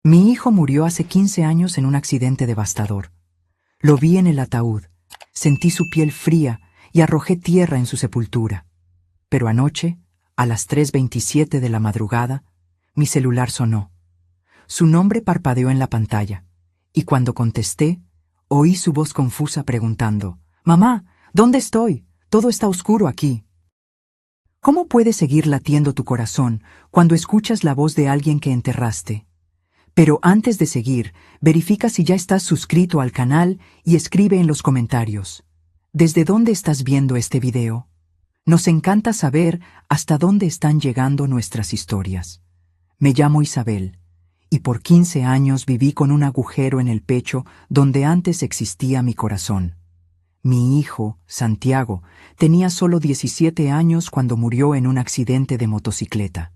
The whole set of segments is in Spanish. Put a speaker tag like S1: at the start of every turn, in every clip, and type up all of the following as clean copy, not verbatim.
S1: Mi hijo murió hace 15 años en un accidente devastador. Lo vi en el ataúd, sentí su piel fría y arrojé tierra en su sepultura. Pero anoche, a las 3:27 de la madrugada, mi celular sonó. Su nombre parpadeó en la pantalla, y cuando contesté, oí su voz confusa preguntando: «Mamá, ¿dónde estoy? Todo está oscuro aquí». ¿Cómo puede seguir latiendo tu corazón cuando escuchas la voz de alguien que enterraste? Pero antes de seguir, verifica si ya estás suscrito al canal y escribe en los comentarios: ¿desde dónde estás viendo este video? Nos encanta saber hasta dónde están llegando nuestras historias. Me llamo Isabel, y por 15 años viví con un agujero en el pecho donde antes existía mi corazón. Mi hijo, Santiago, tenía solo 17 años cuando murió en un accidente de motocicleta.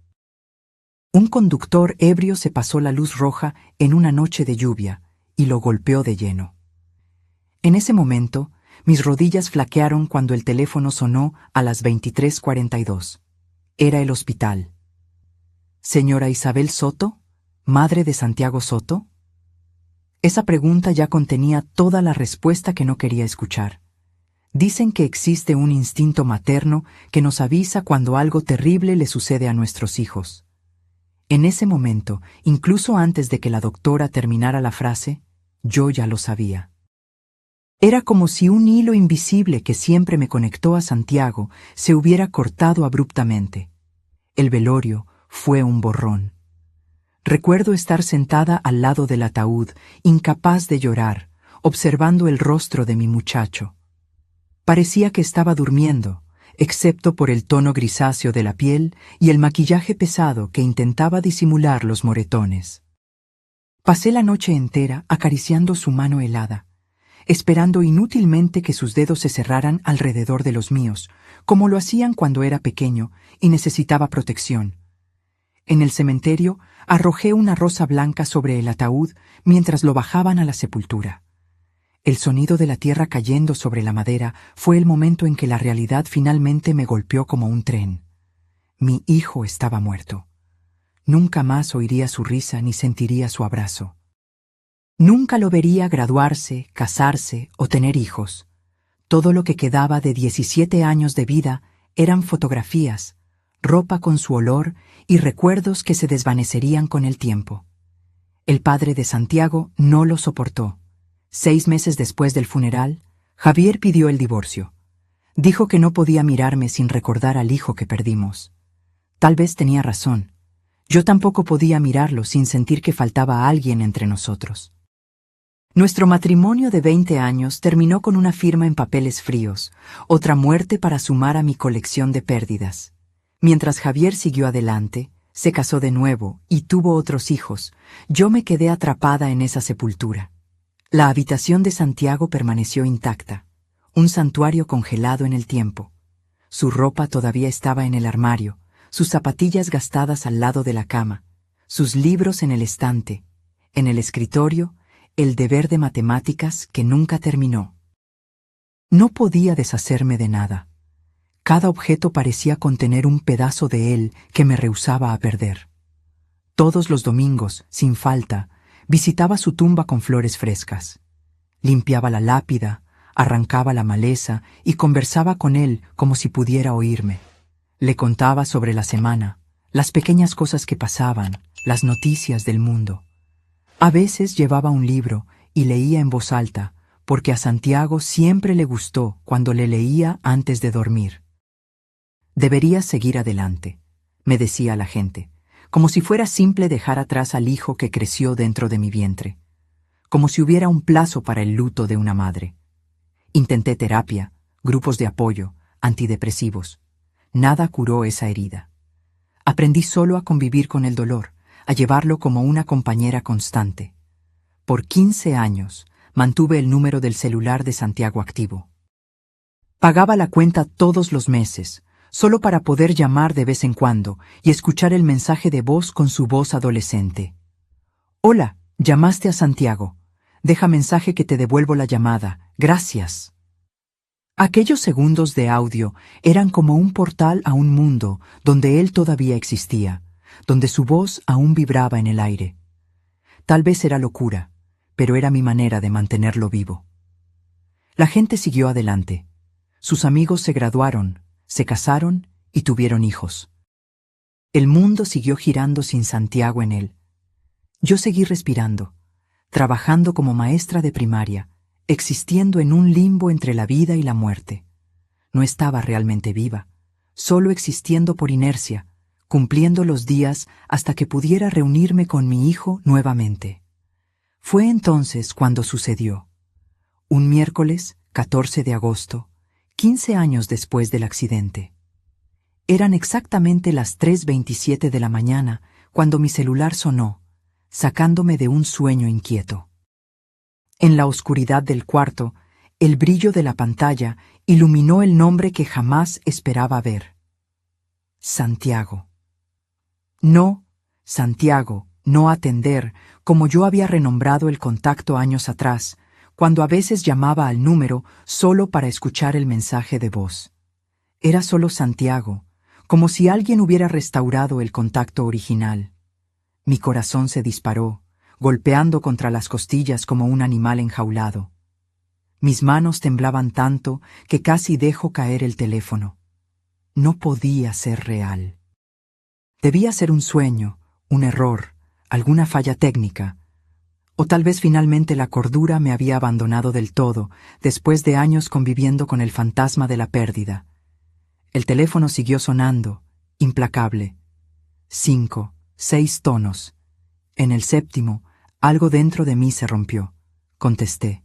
S1: Un conductor ebrio se pasó la luz roja en una noche de lluvia y lo golpeó de lleno. En ese momento, mis rodillas flaquearon cuando el teléfono sonó a las 23:42. Era el hospital. ¿Señora Isabel Soto? ¿Madre de Santiago Soto? Esa pregunta ya contenía toda la respuesta que no quería escuchar. Dicen que existe un instinto materno que nos avisa cuando algo terrible le sucede a nuestros hijos. En ese momento, incluso antes de que la doctora terminara la frase, yo ya lo sabía. Era como si un hilo invisible que siempre me conectó a Santiago se hubiera cortado abruptamente. El velorio fue un borrón. Recuerdo estar sentada al lado del ataúd, incapaz de llorar, observando el rostro de mi muchacho. Parecía que estaba durmiendo, excepto por el tono grisáceo de la piel y el maquillaje pesado que intentaba disimular los moretones. Pasé la noche entera acariciando su mano helada, esperando inútilmente que sus dedos se cerraran alrededor de los míos, como lo hacían cuando era pequeño y necesitaba protección. En el cementerio arrojé una rosa blanca sobre el ataúd mientras lo bajaban a la sepultura. El sonido de la tierra cayendo sobre la madera fue el momento en que la realidad finalmente me golpeó como un tren. Mi hijo estaba muerto. Nunca más oiría su risa ni sentiría su abrazo. Nunca lo vería graduarse, casarse o tener hijos. Todo lo que quedaba de 17 años de vida eran fotografías, ropa con su olor y recuerdos que se desvanecerían con el tiempo. El padre de Santiago no lo soportó. 6 meses después del funeral, Javier pidió el divorcio. Dijo que no podía mirarme sin recordar al hijo que perdimos. Tal vez tenía razón. Yo tampoco podía mirarlo sin sentir que faltaba alguien entre nosotros. Nuestro matrimonio de 20 años terminó con una firma en papeles fríos, otra muerte para sumar a mi colección de pérdidas. Mientras Javier siguió adelante, se casó de nuevo y tuvo otros hijos, yo me quedé atrapada en esa sepultura. La habitación de Santiago permaneció intacta, un santuario congelado en el tiempo. Su ropa todavía estaba en el armario, sus zapatillas gastadas al lado de la cama, sus libros en el estante, en el escritorio, el deber de matemáticas que nunca terminó. No podía deshacerme de nada. Cada objeto parecía contener un pedazo de él que me rehusaba a perder. Todos los domingos, sin falta, visitaba su tumba con flores frescas. Limpiaba la lápida, arrancaba la maleza y conversaba con él como si pudiera oírme. Le contaba sobre la semana, las pequeñas cosas que pasaban, las noticias del mundo. A veces llevaba un libro y leía en voz alta, porque a Santiago siempre le gustó cuando le leía antes de dormir. Deberías seguir adelante, me decía la gente, como si fuera simple dejar atrás al hijo que creció dentro de mi vientre, como si hubiera un plazo para el luto de una madre. Intenté terapia, grupos de apoyo, antidepresivos. Nada curó esa herida. Aprendí solo a convivir con el dolor, a llevarlo como una compañera constante. Por 15 años mantuve el número del celular de Santiago activo. Pagaba la cuenta todos los meses, solo para poder llamar de vez en cuando y escuchar el mensaje de voz con su voz adolescente. «Hola, llamaste a Santiago. Deja mensaje que te devuelvo la llamada. Gracias». Aquellos segundos de audio eran como un portal a un mundo donde él todavía existía, donde su voz aún vibraba en el aire. Tal vez era locura, pero era mi manera de mantenerlo vivo. La gente siguió adelante. Sus amigos se graduaron, se casaron y tuvieron hijos. El mundo siguió girando sin Santiago en él. Yo seguí respirando, trabajando como maestra de primaria, existiendo en un limbo entre la vida y la muerte. No estaba realmente viva, solo existiendo por inercia, cumpliendo los días hasta que pudiera reunirme con mi hijo nuevamente. Fue entonces cuando sucedió. Un miércoles, 14 de agosto, 15 años después del accidente. Eran exactamente las 3:27 de la mañana cuando mi celular sonó, sacándome de un sueño inquieto. En la oscuridad del cuarto, el brillo de la pantalla iluminó el nombre que jamás esperaba ver. Santiago. No, Santiago, no atender, como yo había renombrado el contacto años atrás, cuando a veces llamaba al número solo para escuchar el mensaje de voz. Era solo Santiago, como si alguien hubiera restaurado el contacto original. Mi corazón se disparó, golpeando contra las costillas como un animal enjaulado. Mis manos temblaban tanto que casi dejo caer el teléfono. No podía ser real. Debía ser un sueño, un error, alguna falla técnica. O tal vez finalmente la cordura me había abandonado del todo, después de años conviviendo con el fantasma de la pérdida. El teléfono siguió sonando, implacable. 5, 6 tonos. En el séptimo, algo dentro de mí se rompió. Contesté.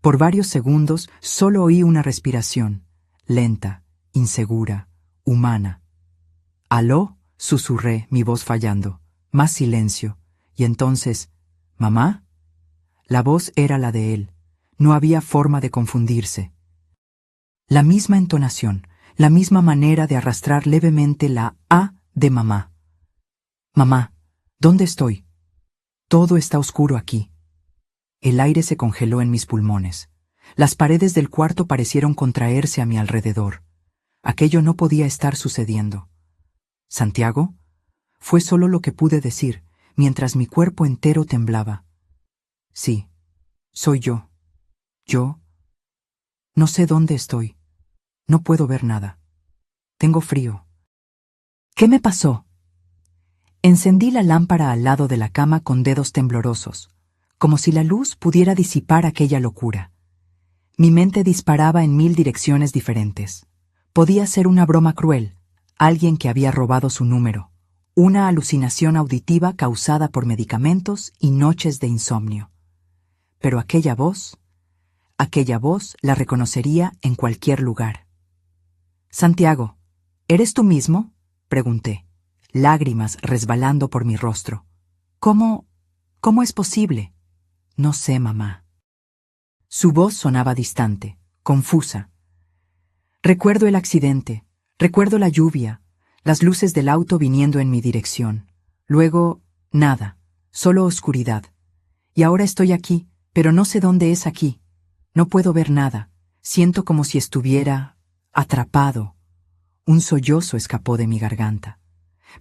S1: Por varios segundos solo oí una respiración, lenta, insegura, humana. «¿Aló?», susurré, mi voz fallando. Más silencio. Y entonces, «¿Mamá?». La voz era la de él. No había forma de confundirse. La misma entonación, la misma manera de arrastrar levemente la A de mamá. «Mamá, ¿dónde estoy? Todo está oscuro aquí». El aire se congeló en mis pulmones. Las paredes del cuarto parecieron contraerse a mi alrededor. Aquello no podía estar sucediendo. «¿Santiago?». Fue solo lo que pude decir, mientras mi cuerpo entero temblaba. «Sí, soy yo. Yo. No sé dónde estoy. No puedo ver nada. Tengo frío». ¿Qué me pasó? Encendí la lámpara al lado de la cama con dedos temblorosos, como si la luz pudiera disipar aquella locura. Mi mente disparaba en 1000 direcciones diferentes. Podía ser una broma cruel, alguien que había robado su número, una alucinación auditiva causada por medicamentos y noches de insomnio. Pero aquella voz la reconocería en cualquier lugar. «Santiago, ¿eres tú mismo?», pregunté, lágrimas resbalando por mi rostro. ¿Cómo es posible? «No sé, mamá». Su voz sonaba distante, confusa. Recuerdo el accidente, recuerdo la lluvia, las luces del auto viniendo en mi dirección. Luego, nada, solo oscuridad. Y ahora estoy aquí, pero no sé dónde es aquí. No puedo ver nada. Siento como si estuviera atrapado. Un sollozo escapó de mi garganta.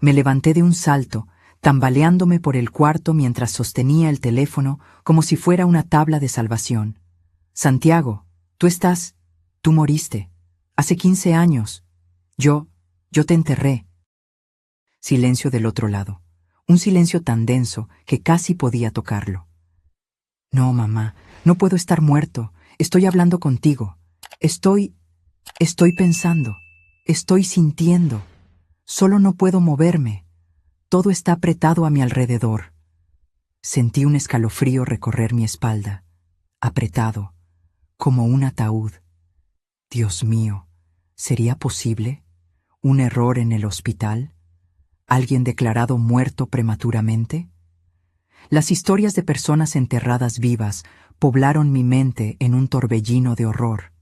S1: Me levanté de un salto, tambaleándome por el cuarto mientras sostenía el teléfono como si fuera una tabla de salvación. «Santiago, tú moriste. Hace 15 años. Yo te enterré». Silencio del otro lado. Un silencio tan denso que casi podía tocarlo. «No, mamá, no puedo estar muerto. Estoy hablando contigo. Estoy pensando. Estoy sintiendo. Solo no puedo moverme. Todo está apretado a mi alrededor». Sentí un escalofrío recorrer mi espalda. Apretado, como un ataúd. Dios mío, ¿sería posible? ¿Un error en el hospital? ¿Alguien declarado muerto prematuramente? Las historias de personas enterradas vivas poblaron mi mente en un torbellino de horror.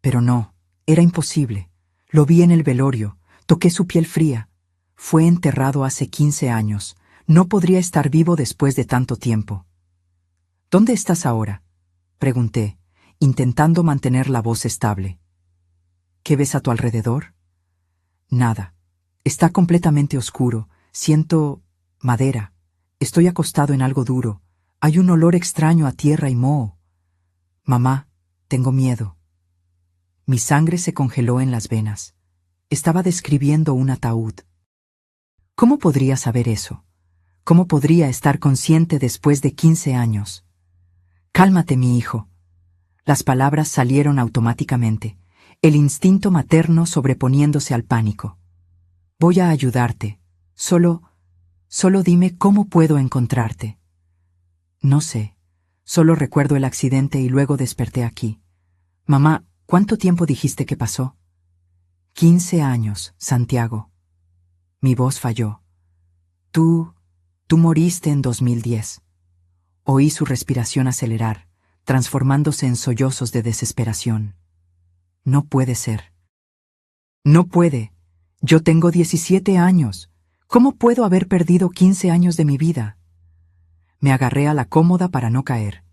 S1: Pero no, era imposible. Lo vi en el velorio, toqué su piel fría. Fue enterrado hace 15 años. No podría estar vivo después de tanto tiempo. «¿Dónde estás ahora?», pregunté, intentando mantener la voz estable. «¿Qué ves a tu alrededor?». «Nada. Está completamente oscuro. Siento madera, Estoy acostado en algo duro. Hay un olor extraño a tierra y moho. Mamá, tengo miedo. Mi sangre se congeló en las venas. Estaba describiendo un ataúd. ¿Cómo podría saber eso? ¿Cómo podría estar consciente después de 15 años? Cálmate, mi hijo. Las palabras salieron automáticamente, el instinto materno sobreponiéndose al pánico. Voy a ayudarte. Solo dime cómo puedo encontrarte. No sé. Solo recuerdo el accidente y luego desperté aquí. Mamá, ¿cuánto tiempo dijiste que pasó? 15 años, Santiago. Mi voz falló. Tú moriste en 2010. Oí su respiración acelerar, transformándose en sollozos de desesperación. No puede ser. No puede. Yo tengo 17 años. ¿Cómo puedo haber perdido 15 años de mi vida? Me agarré a la cómoda para no caer.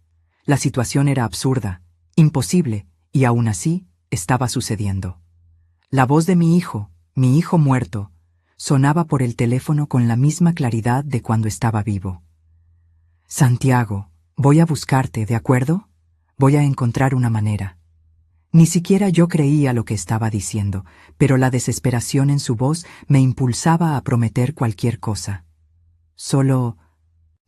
S1: La situación era absurda, imposible, y aún así estaba sucediendo. La voz de mi hijo muerto, sonaba por el teléfono con la misma claridad de cuando estaba vivo. Santiago, voy a buscarte, ¿de acuerdo? Voy a encontrar una manera. Ni siquiera yo creía lo que estaba diciendo, pero la desesperación en su voz me impulsaba a prometer cualquier cosa. Solo,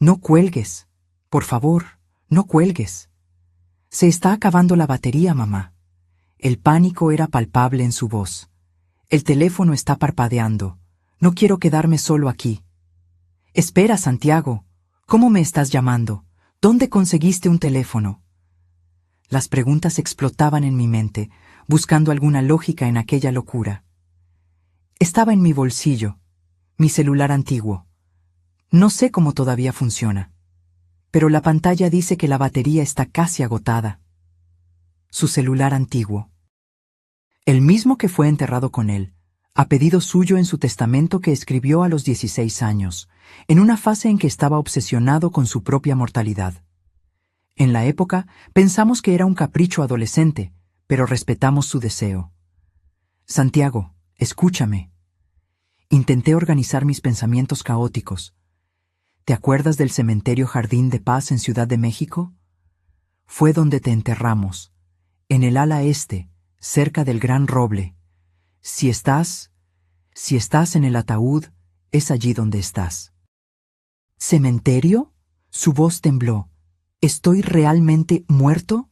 S1: no cuelgues. Por favor, no cuelgues. Se está acabando la batería, mamá. El pánico era palpable en su voz. El teléfono está parpadeando. No quiero quedarme solo aquí. Espera, Santiago. ¿Cómo me estás llamando? ¿Dónde conseguiste un teléfono? Las preguntas explotaban en mi mente, buscando alguna lógica en aquella locura. Estaba en mi bolsillo, mi celular antiguo. No sé cómo todavía funciona, pero la pantalla dice que la batería está casi agotada. Su celular antiguo. El mismo que fue enterrado con él, a pedido suyo en su testamento que escribió a los 16 años, en una fase en que estaba obsesionado con su propia mortalidad. En la época pensamos que era un capricho adolescente, pero respetamos su deseo. Santiago, escúchame. Intenté organizar mis pensamientos caóticos. ¿Te acuerdas del cementerio Jardín de Paz en Ciudad de México? Fue donde te enterramos, en el ala este, cerca del Gran Roble. Si estás en el ataúd, es allí donde estás. ¿Cementerio? Su voz tembló. ¿Estoy realmente muerto?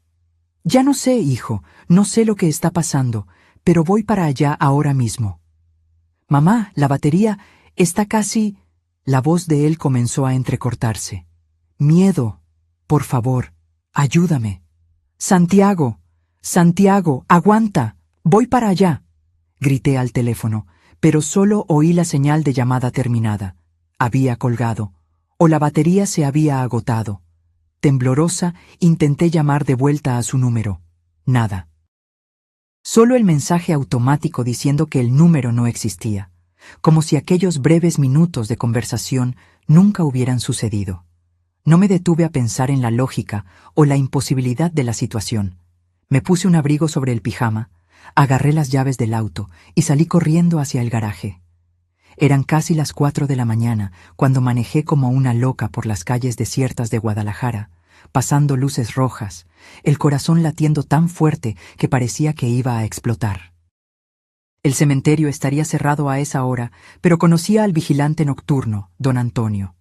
S1: Ya no sé, hijo, no sé lo que está pasando, pero voy para allá ahora mismo. Mamá, la batería está casi... La voz de él comenzó a entrecortarse. Miedo, por favor, ayúdame. Santiago, Santiago, aguanta, voy para allá. Grité al teléfono, pero solo oí la señal de llamada terminada. Había colgado, o la batería se había agotado. Temblorosa, intenté llamar de vuelta a su número. Nada. Solo el mensaje automático diciendo que el número no existía, como si aquellos breves minutos de conversación nunca hubieran sucedido. No me detuve a pensar en la lógica o la imposibilidad de la situación. Me puse un abrigo sobre el pijama, agarré las llaves del auto y salí corriendo hacia el garaje. Eran casi las 4 de la mañana cuando manejé como una loca por las calles desiertas de Guadalajara, pasando luces rojas, el corazón latiendo tan fuerte que parecía que iba a explotar. El cementerio estaría cerrado a esa hora, pero conocía al vigilante nocturno, don Antonio.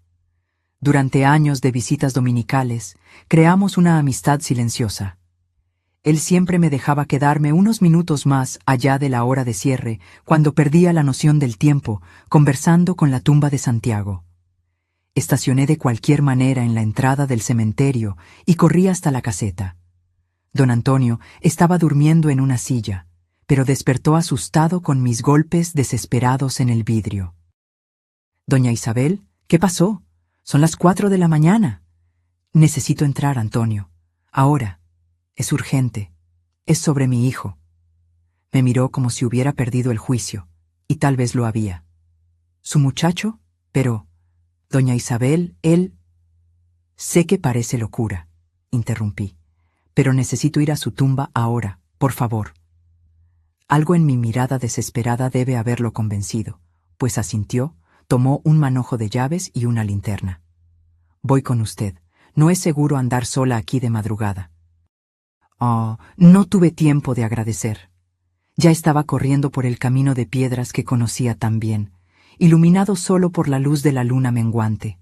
S1: Durante años de visitas dominicales, creamos una amistad silenciosa. Él siempre me dejaba quedarme unos minutos más allá de la hora de cierre, cuando perdía la noción del tiempo, conversando con la tumba de Santiago. Estacioné de cualquier manera en la entrada del cementerio y corrí hasta la caseta. Don Antonio estaba durmiendo en una silla, pero despertó asustado con mis golpes desesperados en el vidrio. Doña Isabel, ¿qué pasó? Son las 4 de la mañana. Necesito entrar, Antonio. Ahora. Es urgente. Es sobre mi hijo. Me miró como si hubiera perdido el juicio, y tal vez lo había. ¿Su muchacho? Pero, doña Isabel, él... Sé que parece locura, interrumpí, pero necesito ir a su tumba ahora, por favor. Algo en mi mirada desesperada debe haberlo convencido, pues asintió, tomó un manojo de llaves y una linterna. Voy con usted. No es seguro andar sola aquí de madrugada. Oh, no tuve tiempo de agradecer. Ya estaba corriendo por el camino de piedras que conocía tan bien, iluminado solo por la luz de la luna menguante.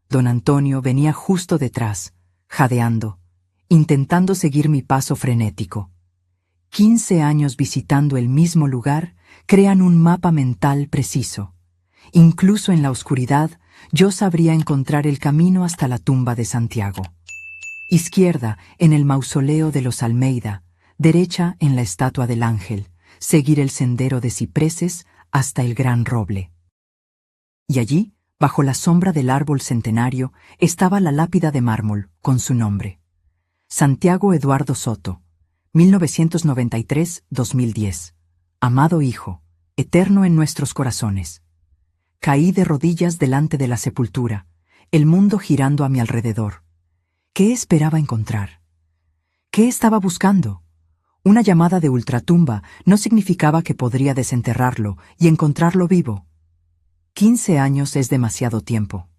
S1: Don Antonio venía justo detrás, jadeando, intentando seguir mi paso frenético. 15 años visitando el mismo lugar crean un mapa mental preciso. Incluso en la oscuridad, yo sabría encontrar el camino hasta la tumba de Santiago. Izquierda, en el mausoleo de los Almeida, derecha en la estatua del Ángel, seguir el sendero de cipreses hasta el gran roble. Y allí, bajo la sombra del árbol centenario, estaba la lápida de mármol con su nombre. Santiago Eduardo Soto, 1993-2010. Amado hijo, eterno en nuestros corazones. Caí de rodillas delante de la sepultura, el mundo girando a mi alrededor. ¿Qué esperaba encontrar? ¿Qué estaba buscando? Una llamada de ultratumba no significaba que podría desenterrarlo y encontrarlo vivo. 15 años es demasiado tiempo.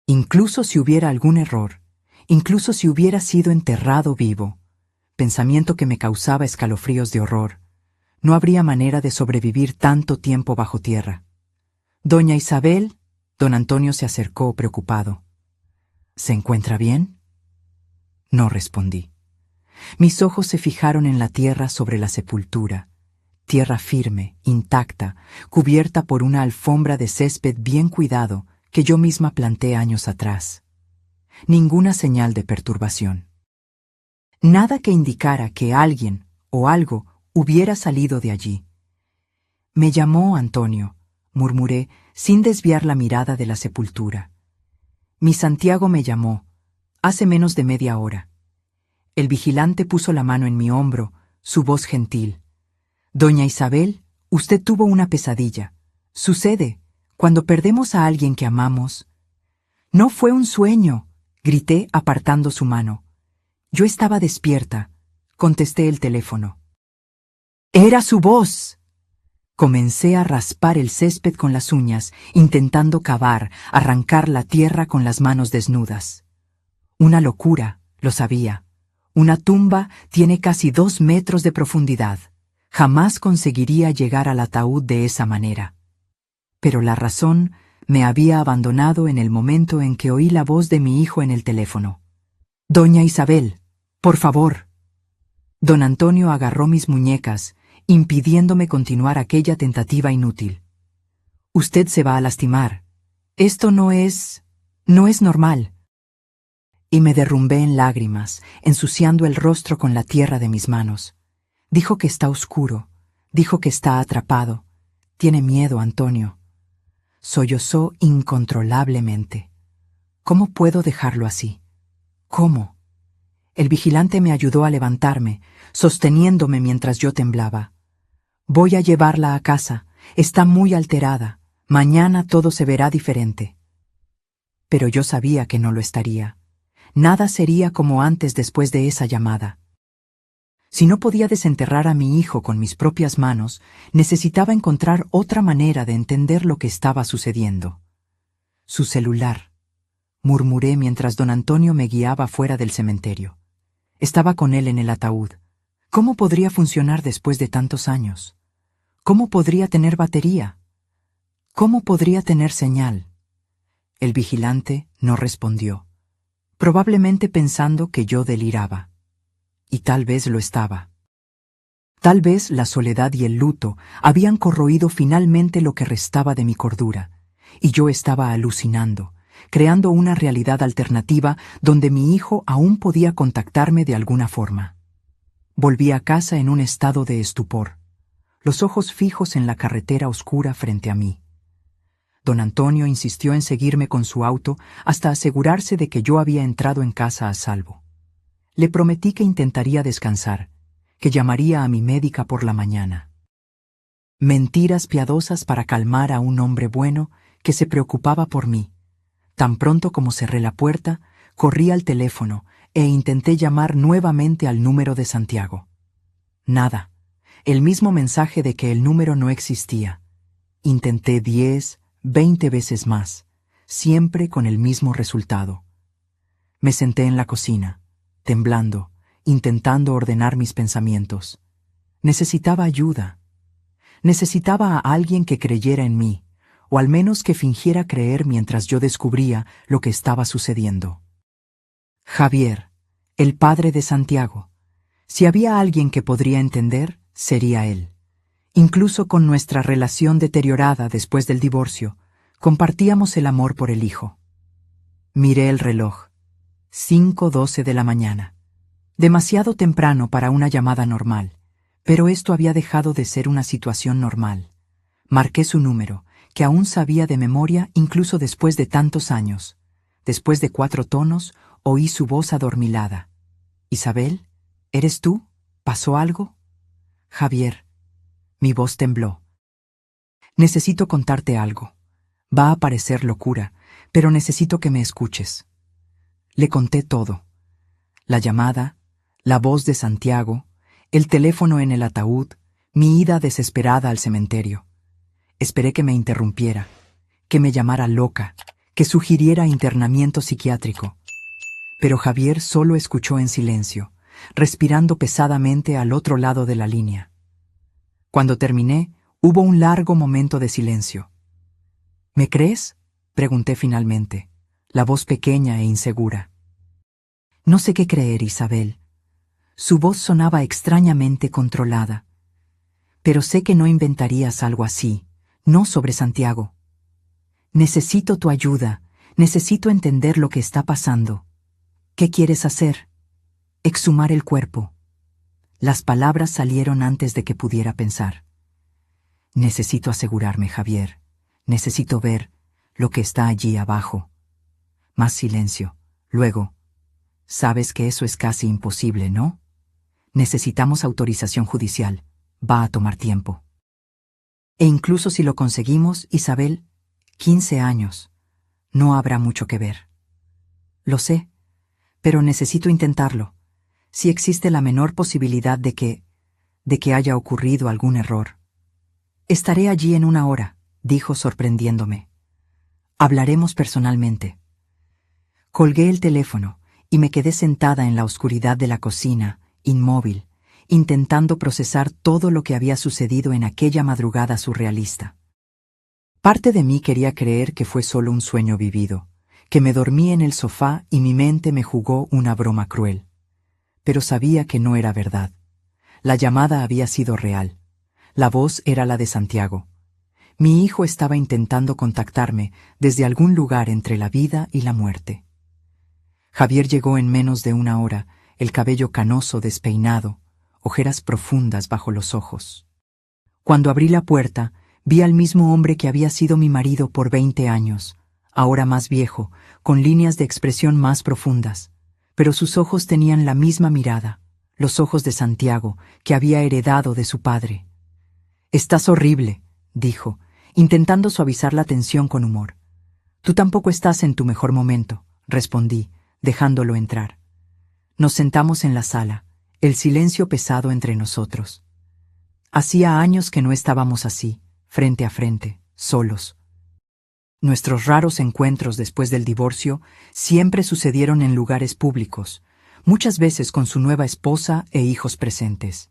S1: Incluso si hubiera algún error, incluso si hubiera sido enterrado vivo, pensamiento que me causaba escalofríos de horror, no habría manera de sobrevivir tanto tiempo bajo tierra. Doña Isabel, don Antonio se acercó preocupado. ¿Se encuentra bien? No respondí. Mis ojos se fijaron en la tierra sobre la sepultura, tierra firme, intacta, cubierta por una alfombra de césped bien cuidado que yo misma planté años atrás. Ninguna señal de perturbación. Nada que indicara que alguien o algo hubiera salido de allí. Me llamó Antonio, murmuré, sin desviar la mirada de la sepultura. Mi Santiago me llamó, hace menos de media hora. El vigilante puso la mano en mi hombro, su voz gentil. Doña Isabel, usted tuvo una pesadilla. Sucede, cuando perdemos a alguien que amamos. No fue un sueño, grité apartando su mano. Yo estaba despierta, contesté el teléfono. ¡Era su voz! Comencé a raspar el césped con las uñas, intentando cavar, arrancar la tierra con las manos desnudas. Una locura, lo sabía. Una tumba tiene casi 2 metros de profundidad. Jamás conseguiría llegar al ataúd de esa manera. Pero la razón me había abandonado en el momento en que oí la voz de mi hijo en el teléfono. Doña Isabel, por favor. Don Antonio agarró mis muñecas, impidiéndome continuar aquella tentativa inútil. Usted se va a lastimar. Esto no es normal. Y me derrumbé en lágrimas, ensuciando el rostro con la tierra de mis manos. Dijo que está oscuro, dijo que está atrapado. Tiene miedo, Antonio. Sollozó incontrolablemente. ¿Cómo puedo dejarlo así? ¿Cómo? El vigilante me ayudó a levantarme, sosteniéndome mientras yo temblaba. Voy a llevarla a casa. Está muy alterada. Mañana todo se verá diferente. Pero yo sabía que no lo estaría. Nada sería como antes después de esa llamada. Si no podía desenterrar a mi hijo con mis propias manos, necesitaba encontrar otra manera de entender lo que estaba sucediendo. Su celular, murmuré mientras don Antonio me guiaba fuera del cementerio. Estaba con él en el ataúd. ¿Cómo podría funcionar después de tantos años? ¿Cómo podría tener batería? ¿Cómo podría tener señal? El vigilante no respondió, probablemente pensando que yo deliraba. Y tal vez lo estaba. Tal vez la soledad y el luto habían corroído finalmente lo que restaba de mi cordura, y yo estaba alucinando, creando una realidad alternativa donde mi hijo aún podía contactarme de alguna forma. Volví a casa en un estado de estupor, los ojos fijos en la carretera oscura frente a mí. Don Antonio insistió en seguirme con su auto hasta asegurarse de que yo había entrado en casa a salvo. Le prometí que intentaría descansar, que llamaría a mi médica por la mañana. Mentiras piadosas para calmar a un hombre bueno que se preocupaba por mí. Tan pronto como cerré la puerta, corrí al teléfono e intenté llamar nuevamente al número de Santiago. Nada, el mismo mensaje de que el número no existía. Intenté 10, 20 veces más. siempre con el mismo resultado. Me senté en la cocina, temblando, intentando ordenar mis pensamientos. Necesitaba ayuda. Necesitaba a alguien que creyera en mí, o al menos que fingiera creer mientras yo descubría lo que estaba sucediendo. Javier, el padre de Santiago. Si había alguien que podría entender, sería él. Incluso con nuestra relación deteriorada después del divorcio, compartíamos el amor por el hijo. Miré el reloj. 5:12 de la mañana. Demasiado temprano para una llamada normal, pero esto había dejado de ser una situación normal. Marqué su número, que aún sabía de memoria incluso después de tantos años. Después de 4 tonos, oí su voz adormilada. «Isabel, ¿eres tú? ¿Pasó algo?» «Javier». Mi voz tembló. «Necesito contarte algo. Va a parecer locura, pero necesito que me escuches». Le conté todo. La llamada, la voz de Santiago, el teléfono en el ataúd, mi ida desesperada al cementerio. Esperé que me interrumpiera, que me llamara loca, que sugiriera internamiento psiquiátrico. Pero Javier solo escuchó en silencio, respirando pesadamente al otro lado de la línea. Cuando terminé, hubo un largo momento de silencio. «¿Me crees?», pregunté finalmente, la voz pequeña e insegura. «No sé qué creer, Isabel». Su voz sonaba extrañamente controlada. «Pero sé que no inventarías algo así, no sobre Santiago. Necesito tu ayuda, necesito entender lo que está pasando. ¿Qué quieres hacer?» «Exhumar el cuerpo». Las palabras salieron antes de que pudiera pensar. «Necesito asegurarme, Javier. Necesito ver lo que está allí abajo». Más silencio. Luego, «Sabes que eso es casi imposible, ¿no? Necesitamos autorización judicial. Va a tomar tiempo. E incluso si lo conseguimos, Isabel, 15 años. No habrá mucho que ver». «Lo sé, pero necesito intentarlo. Si existe la menor posibilidad de que haya ocurrido algún error». «Estaré allí en 1 hora», dijo sorprendiéndome. «Hablaremos personalmente». Colgué el teléfono y me quedé sentada en la oscuridad de la cocina, inmóvil, intentando procesar todo lo que había sucedido en aquella madrugada surrealista. Parte de mí quería creer que fue solo un sueño vivido, que me dormí en el sofá y mi mente me jugó una broma cruel. Pero sabía que no era verdad. La llamada había sido real. La voz era la de Santiago. Mi hijo estaba intentando contactarme desde algún lugar entre la vida y la muerte. Javier llegó en menos de 1 hora, el cabello canoso despeinado, ojeras profundas bajo los ojos. Cuando abrí la puerta, vi al mismo hombre que había sido mi marido por 20 años, ahora más viejo, con líneas de expresión más profundas, pero sus ojos tenían la misma mirada, los ojos de Santiago, que había heredado de su padre. «Estás horrible», dijo, intentando suavizar la tensión con humor. «Tú tampoco estás en tu mejor momento», respondí, dejándolo entrar. Nos sentamos en la sala, el silencio pesado entre nosotros. Hacía años que no estábamos así, frente a frente, solos. Nuestros raros encuentros después del divorcio siempre sucedieron en lugares públicos, muchas veces con su nueva esposa e hijos presentes.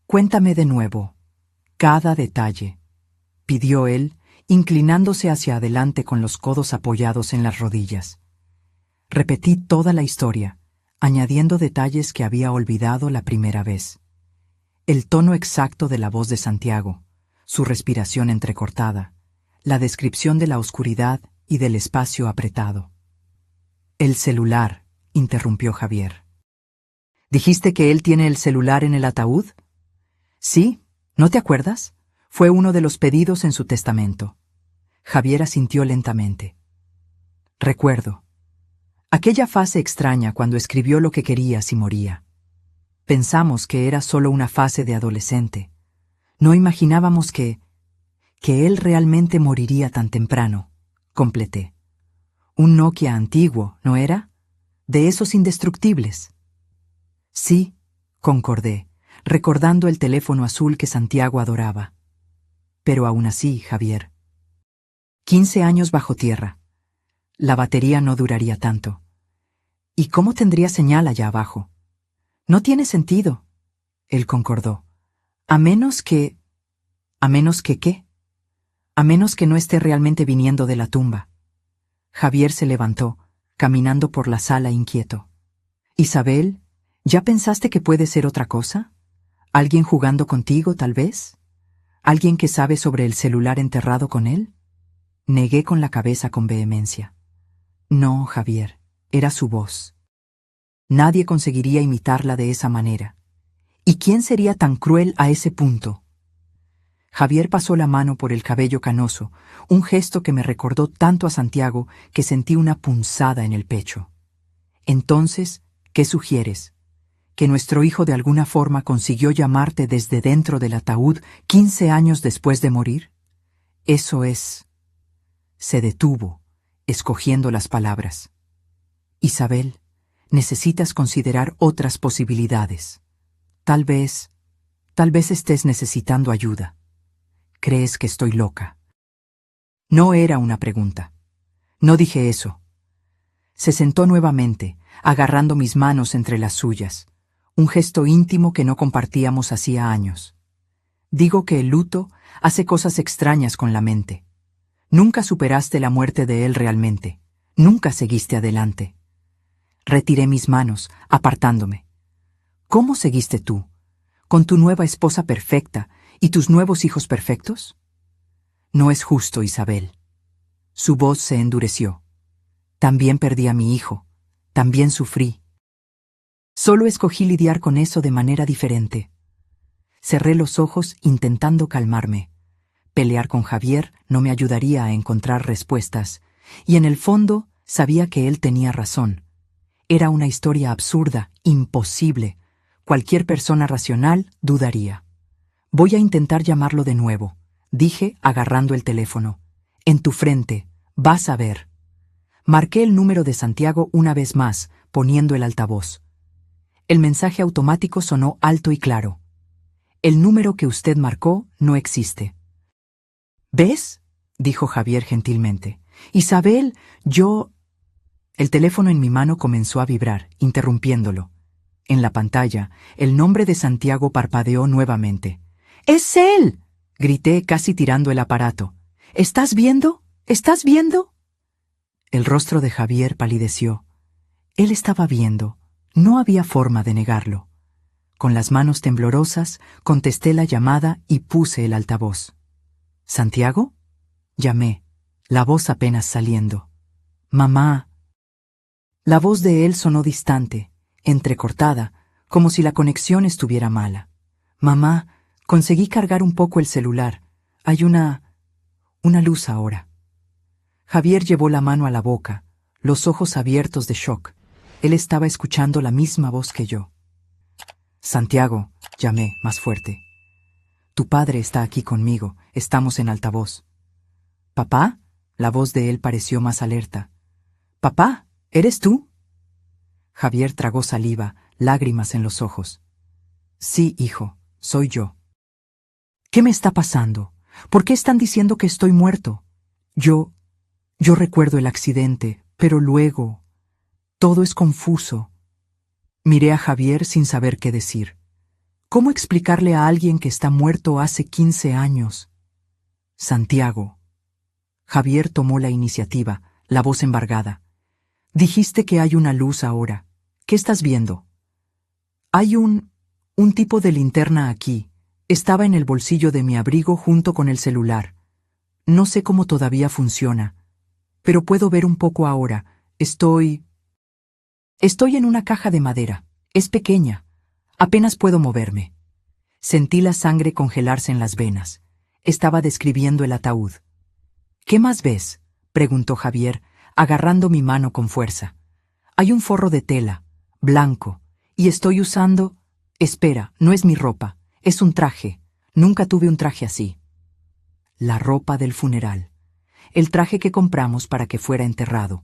S1: «Cuéntame de nuevo, cada detalle», pidió él, inclinándose hacia adelante con los codos apoyados en las rodillas. Repetí toda la historia, añadiendo detalles que había olvidado la primera vez. El tono exacto de la voz de Santiago, su respiración entrecortada, la descripción de la oscuridad y del espacio apretado. «El celular», interrumpió Javier. «¿Dijiste que él tiene el celular en el ataúd?» «Sí, ¿no te acuerdas? Fue uno de los pedidos en su testamento». Javier asintió lentamente. «Recuerdo. Aquella fase extraña cuando escribió lo que quería si moría. Pensamos que era solo una fase de adolescente. No imaginábamos que él realmente moriría tan temprano», completé. «Un Nokia antiguo, ¿no era? De esos indestructibles». «Sí», concordé, recordando el teléfono azul que Santiago adoraba. «Pero aún así, Javier. 15 años bajo tierra. La batería no duraría tanto. ¿Y cómo tendría señal allá abajo? No tiene sentido. Él concordó. A menos que... ¿A menos que qué? A menos que no esté realmente viniendo de la tumba. Javier se levantó, caminando por la sala inquieto. Isabel, ¿ya pensaste que puede ser otra cosa? ¿Alguien jugando contigo, tal vez? ¿Alguien que sabe sobre el celular enterrado con él? Negué con la cabeza con vehemencia. No, Javier, era su voz. Nadie conseguiría imitarla de esa manera. ¿Y quién sería tan cruel a ese punto? Javier pasó la mano por el cabello canoso, un gesto que me recordó tanto a Santiago que sentí una punzada en el pecho. Entonces, ¿qué sugieres? ¿Que nuestro hijo de alguna forma consiguió llamarte desde dentro del ataúd 15 años después de morir? Eso es. Se detuvo, escogiendo las palabras. Isabel, necesitas considerar otras posibilidades. Tal vez estés necesitando ayuda. ¿Crees que estoy loca? No era una pregunta. No dije eso. Se sentó nuevamente, agarrando mis manos entre las suyas, un gesto íntimo que no compartíamos hacía años. Digo que el luto hace cosas extrañas con la mente. Nunca superaste la muerte de él realmente. Nunca seguiste adelante. Retiré mis manos, apartándome. ¿Cómo seguiste tú? ¿Con tu nueva esposa perfecta y tus nuevos hijos perfectos? No es justo, Isabel. Su voz se endureció. También perdí a mi hijo. También sufrí. Solo escogí lidiar con eso de manera diferente. Cerré los ojos intentando calmarme. Pelear con Javier no me ayudaría a encontrar respuestas, y en el fondo sabía que él tenía razón. Era una historia absurda, imposible. Cualquier persona racional dudaría. Voy a intentar llamarlo de nuevo, dije agarrando el teléfono. En tu frente, vas a ver. Marqué el número de Santiago una vez más, poniendo el altavoz. El mensaje automático sonó alto y claro. El número que usted marcó no existe. ¿Ves?, dijo Javier gentilmente. Isabel, yo... El teléfono en mi mano comenzó a vibrar, interrumpiéndolo. En la pantalla, el nombre de Santiago parpadeó nuevamente. ¡Es él!, grité casi tirando el aparato. ¿Estás viendo? ¿Estás viendo? El rostro de Javier palideció. Él estaba viendo. No había forma de negarlo. Con las manos temblorosas, contesté la llamada y puse el altavoz. ¿Santiago? Llamé, la voz apenas saliendo. Mamá. La voz de él sonó distante, entrecortada, como si la conexión estuviera mala. Mamá, conseguí cargar un poco el celular. Hay una luz ahora. Javier llevó la mano a la boca, los ojos abiertos de shock. Él estaba escuchando la misma voz que yo. Santiago, llamé más fuerte. Tu padre está aquí conmigo, estamos en altavoz. ¿Papá? La voz de él pareció más alerta. ¿Papá? ¿Eres tú? Javier tragó saliva, lágrimas en los ojos. Sí, hijo, soy yo. ¿Qué me está pasando? ¿Por qué están diciendo que estoy muerto? Yo recuerdo el accidente, pero luego... Todo es confuso. Miré a Javier sin saber qué decir. ¿Cómo explicarle a alguien que está muerto hace 15 años? Santiago. Javier tomó la iniciativa, la voz embargada. Dijiste que hay una luz ahora. ¿Qué estás viendo? Hay un tipo de linterna aquí. Estaba en el bolsillo de mi abrigo junto con el celular. No sé cómo todavía funciona, pero puedo ver un poco ahora. Estoy en una caja de madera. Es pequeña. Apenas puedo moverme. Sentí la sangre congelarse en las venas. Estaba describiendo el ataúd. ¿Qué más ves?, preguntó Javier, agarrando mi mano con fuerza. Hay un forro de tela, blanco, y estoy usando... Espera, no es mi ropa, es un traje. Nunca tuve un traje así. La ropa del funeral. El traje que compramos para que fuera enterrado.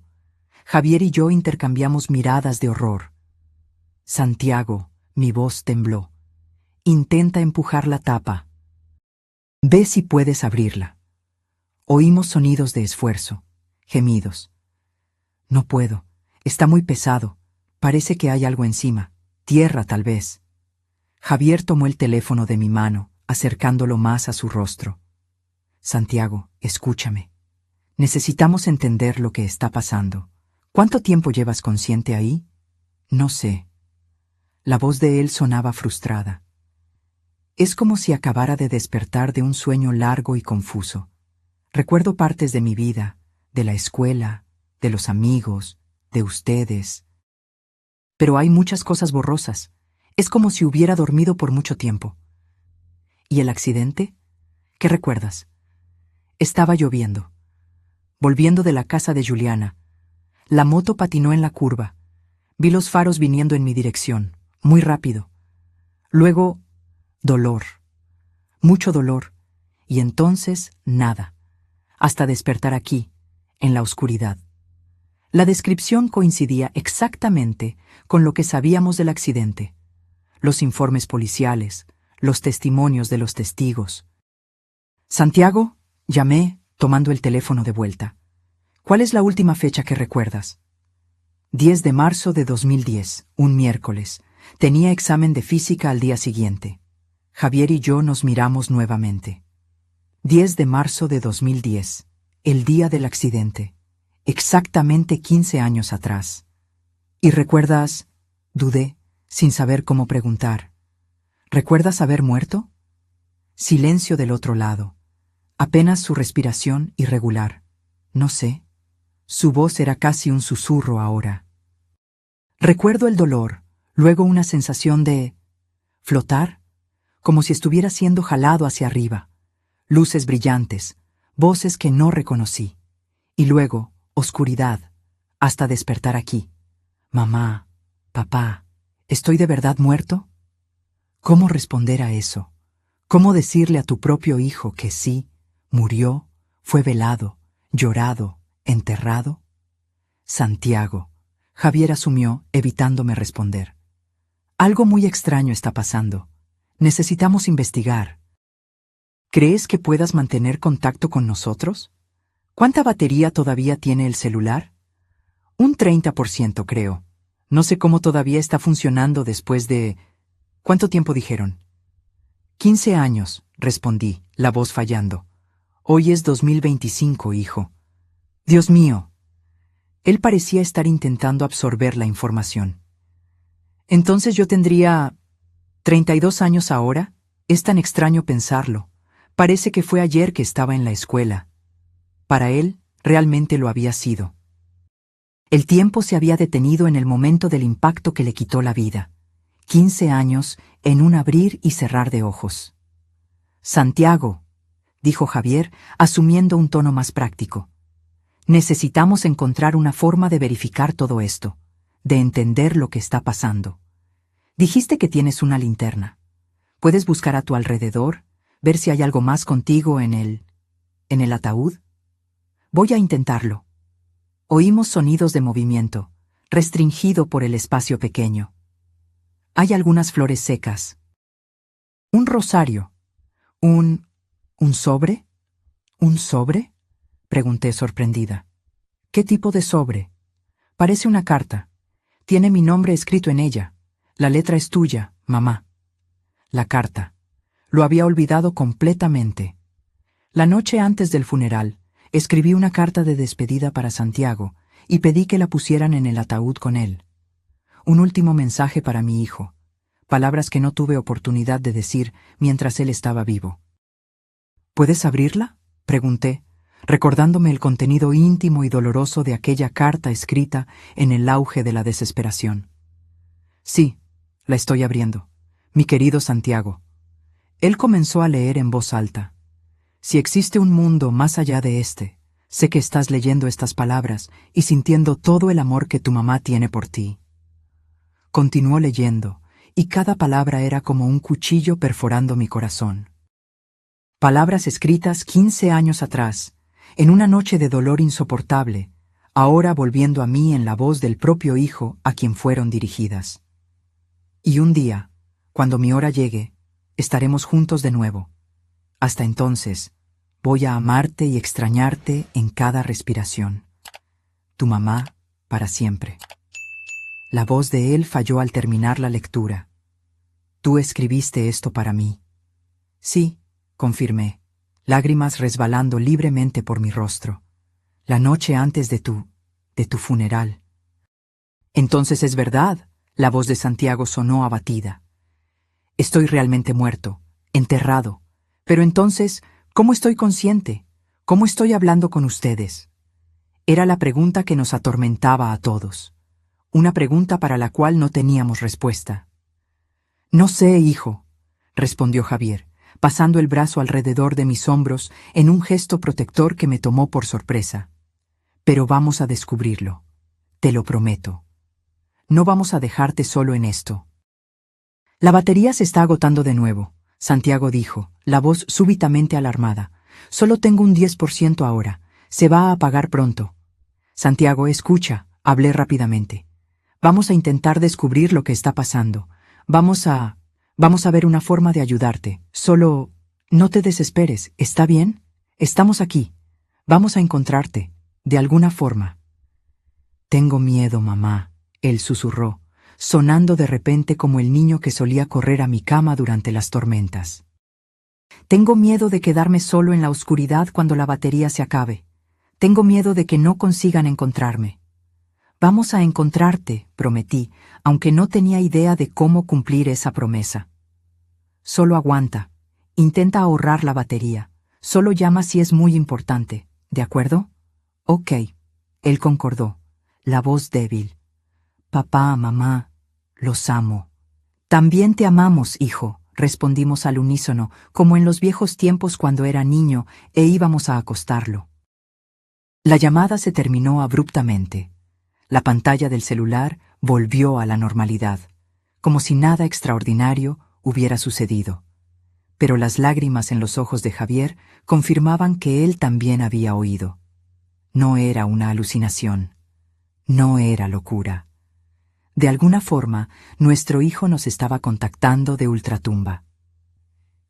S1: Javier y yo intercambiamos miradas de horror. Santiago, mi voz tembló. Intenta empujar la tapa. Ve si puedes abrirla. Oímos sonidos de esfuerzo, gemidos. No puedo. Está muy pesado. Parece que hay algo encima. Tierra, tal vez. Javier tomó el teléfono de mi mano, acercándolo más a su rostro. Santiago, escúchame. Necesitamos entender lo que está pasando. ¿Cuánto tiempo llevas consciente ahí? No sé. La voz de él sonaba frustrada. Es como si acabara de despertar de un sueño largo y confuso. Recuerdo partes de mi vida, de la escuela, de los amigos, de ustedes. Pero hay muchas cosas borrosas. Es como si hubiera dormido por mucho tiempo. ¿Y el accidente? ¿Qué recuerdas? Estaba lloviendo. Volviendo de la casa de Juliana. La moto patinó en la curva. Vi los faros viniendo en mi dirección, muy rápido. Luego, dolor. Mucho dolor. Y entonces, nada. Hasta despertar aquí, en la oscuridad. La descripción coincidía exactamente con lo que sabíamos del accidente. Los informes policiales, los testimonios de los testigos. Santiago, llamé, tomando el teléfono de vuelta. ¿Cuál es la última fecha que recuerdas? 10 de marzo de 2010, un miércoles. Tenía examen de física al día siguiente. Javier y yo nos miramos nuevamente. 10 de marzo de 2010, el día del accidente. Exactamente 15 años atrás. ¿Y recuerdas? Dudé, sin saber cómo preguntar. ¿Recuerdas haber muerto? Silencio del otro lado. Apenas su respiración irregular. No sé. Su voz era casi un susurro ahora. Recuerdo el dolor, luego una sensación de flotar, como si estuviera siendo jalado hacia arriba. Luces brillantes, voces que no reconocí. Y luego, oscuridad, hasta despertar aquí. Mamá, papá, ¿estoy de verdad muerto? ¿Cómo responder a eso? ¿Cómo decirle a tu propio hijo que sí, murió, fue velado, llorado, enterrado? Santiago. Javier asumió, evitándome responder. Algo muy extraño está pasando. Necesitamos investigar. ¿Crees que puedas mantener contacto con nosotros? ¿Cuánta batería todavía tiene el celular? Un 30%, creo. No sé cómo todavía está funcionando después de... ¿Cuánto tiempo dijeron? 15 años, respondí, la voz fallando. Hoy es 2025, hijo. Dios mío. Él parecía estar intentando absorber la información. Entonces yo tendría 32 años ahora. Es tan extraño pensarlo. Parece que fue ayer que estaba en la escuela. Para él, realmente lo había sido. El tiempo se había detenido en el momento del impacto que le quitó la vida. 15 años en un abrir y cerrar de ojos. Santiago, dijo Javier, asumiendo un tono más práctico. Necesitamos encontrar una forma de verificar todo esto, de entender lo que está pasando. Dijiste que tienes una linterna. ¿Puedes buscar a tu alrededor, ver si hay algo más contigo en el ataúd? Voy a intentarlo. Oímos sonidos de movimiento, restringido por el espacio pequeño. Hay algunas flores secas. Un rosario. ¿Un sobre? ¿Un sobre? Pregunté sorprendida. ¿Qué tipo de sobre? Parece una carta. Tiene mi nombre escrito en ella. La letra es tuya, mamá. La carta. Lo había olvidado completamente. La noche antes del funeral, escribí una carta de despedida para Santiago y pedí que la pusieran en el ataúd con él. Un último mensaje para mi hijo. Palabras que no tuve oportunidad de decir mientras él estaba vivo. ¿Puedes abrirla?, pregunté, recordándome el contenido íntimo y doloroso de aquella carta escrita en el auge de la desesperación. Sí, la estoy abriendo. Mi querido Santiago. Él comenzó a leer en voz alta. Si existe un mundo más allá de este, sé que estás leyendo estas palabras y sintiendo todo el amor que tu mamá tiene por ti. Continuó leyendo, y cada palabra era como un cuchillo perforando mi corazón. Palabras escritas 15 años atrás, en una noche de dolor insoportable, ahora volviendo a mí en la voz del propio hijo a quien fueron dirigidas. Y un día, cuando mi hora llegue, estaremos juntos de nuevo. Hasta entonces, voy a amarte y extrañarte en cada respiración. Tu mamá, para siempre. La voz de él falló al terminar la lectura. «Tú escribiste esto para mí». «Sí», confirmé, lágrimas resbalando libremente por mi rostro. «La noche antes de tu funeral». «Entonces es verdad», la voz de Santiago sonó abatida. «Estoy realmente muerto, enterrado. Pero entonces, ¿cómo estoy consciente? ¿Cómo estoy hablando con ustedes?». Era la pregunta que nos atormentaba a todos. Una pregunta para la cual no teníamos respuesta. «No sé, hijo», respondió Javier, pasando el brazo alrededor de mis hombros en un gesto protector que me tomó por sorpresa. «Pero vamos a descubrirlo. Te lo prometo. No vamos a dejarte solo en esto». «La batería se está agotando de nuevo», Santiago dijo, la voz súbitamente alarmada. «Solo tengo un 10% ahora. Se va a apagar pronto». «Santiago, escucha», hablé rápidamente. «Vamos a intentar descubrir lo que está pasando. Vamos a ver una forma de ayudarte. Solo no te desesperes, ¿está bien? Estamos aquí. Vamos a encontrarte, de alguna forma». «Tengo miedo, mamá», él susurró, sonando de repente como el niño que solía correr a mi cama durante las tormentas. «Tengo miedo de quedarme solo en la oscuridad cuando la batería se acabe. Tengo miedo de que no consigan encontrarme». «Vamos a encontrarte», prometí, aunque no tenía idea de cómo cumplir esa promesa. «Solo aguanta. Intenta ahorrar la batería. Solo llama si es muy importante. ¿De acuerdo?» «Ok», él concordó, la voz débil. «Papá, mamá, los amo». «También te amamos, hijo», respondimos al unísono, como en los viejos tiempos cuando era niño e íbamos a acostarlo. La llamada se terminó abruptamente. La pantalla del celular volvió a la normalidad, como si nada extraordinario hubiera sucedido. Pero las lágrimas en los ojos de Javier confirmaban que él también había oído. No era una alucinación. No era locura. De alguna forma, nuestro hijo nos estaba contactando de ultratumba.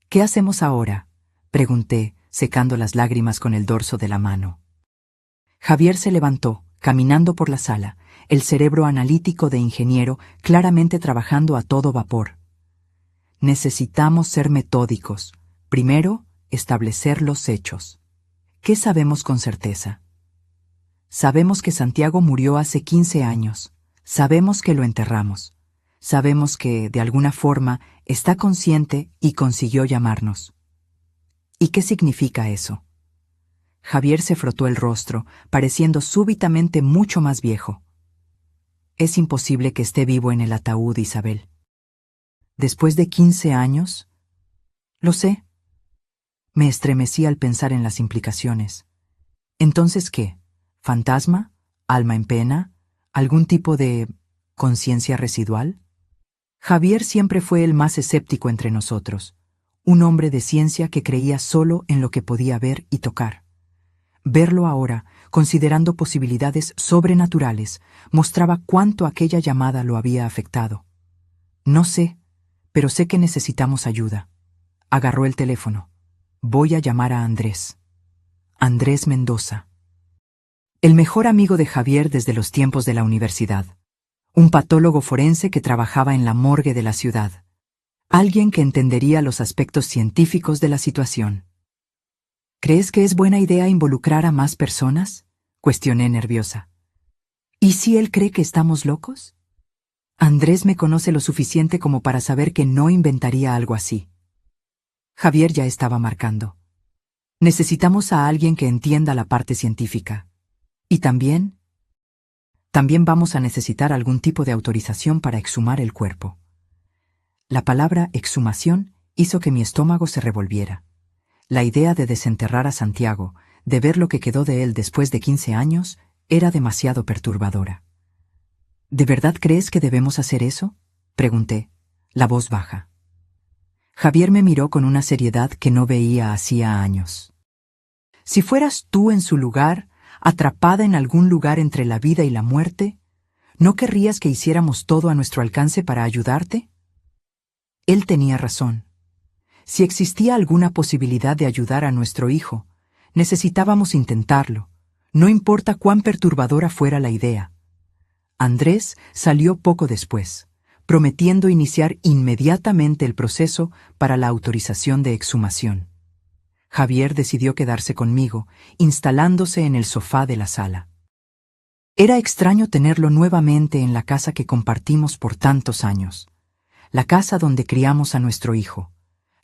S1: «¿Qué hacemos ahora?», pregunté, secando las lágrimas con el dorso de la mano. Javier se levantó, caminando por la sala, el cerebro analítico de ingeniero claramente trabajando a todo vapor. «Necesitamos ser metódicos. Primero, establecer los hechos. ¿Qué sabemos con certeza? Sabemos que Santiago murió hace 15 años. Sabemos que lo enterramos. Sabemos que, de alguna forma, está consciente y consiguió llamarnos. ¿Y qué significa eso?». Javier se frotó el rostro, pareciendo súbitamente mucho más viejo. «Es imposible que esté vivo en el ataúd, Isabel». «¿Después de 15 años?» «Lo sé». Me estremecí al pensar en las implicaciones. «¿Entonces qué? ¿Fantasma? ¿Alma en pena? ¿Algún tipo de conciencia residual?». Javier siempre fue el más escéptico entre nosotros, un hombre de ciencia que creía solo en lo que podía ver y tocar. Verlo ahora, considerando posibilidades sobrenaturales, mostraba cuánto aquella llamada lo había afectado. «No sé, pero sé que necesitamos ayuda». Agarró el teléfono. «Voy a llamar a Andrés». Andrés Mendoza. El mejor amigo de Javier desde los tiempos de la universidad. Un patólogo forense que trabajaba en la morgue de la ciudad. Alguien que entendería los aspectos científicos de la situación. «¿Crees que es buena idea involucrar a más personas?», cuestioné nerviosa. «¿Y si él cree que estamos locos?». Andrés me conoce lo suficiente como para saber que no inventaría algo así. Javier ya estaba marcando. «Necesitamos a alguien que entienda la parte científica. Y también vamos a necesitar algún tipo de autorización para exhumar el cuerpo». La palabra exhumación hizo que mi estómago se revolviera. La idea de desenterrar a Santiago, de ver lo que quedó de él después de 15 años, era demasiado perturbadora. «¿De verdad crees que debemos hacer eso?», pregunté, la voz baja. Javier me miró con una seriedad que no veía hacía años. «Si fueras tú en su lugar, atrapada en algún lugar entre la vida y la muerte, ¿no querrías que hiciéramos todo a nuestro alcance para ayudarte?». Él tenía razón. Si existía alguna posibilidad de ayudar a nuestro hijo, necesitábamos intentarlo, no importa cuán perturbadora fuera la idea. Andrés salió poco después, prometiendo iniciar inmediatamente el proceso para la autorización de exhumación. Javier decidió quedarse conmigo, instalándose en el sofá de la sala. Era extraño tenerlo nuevamente en la casa que compartimos por tantos años, la casa donde criamos a nuestro hijo,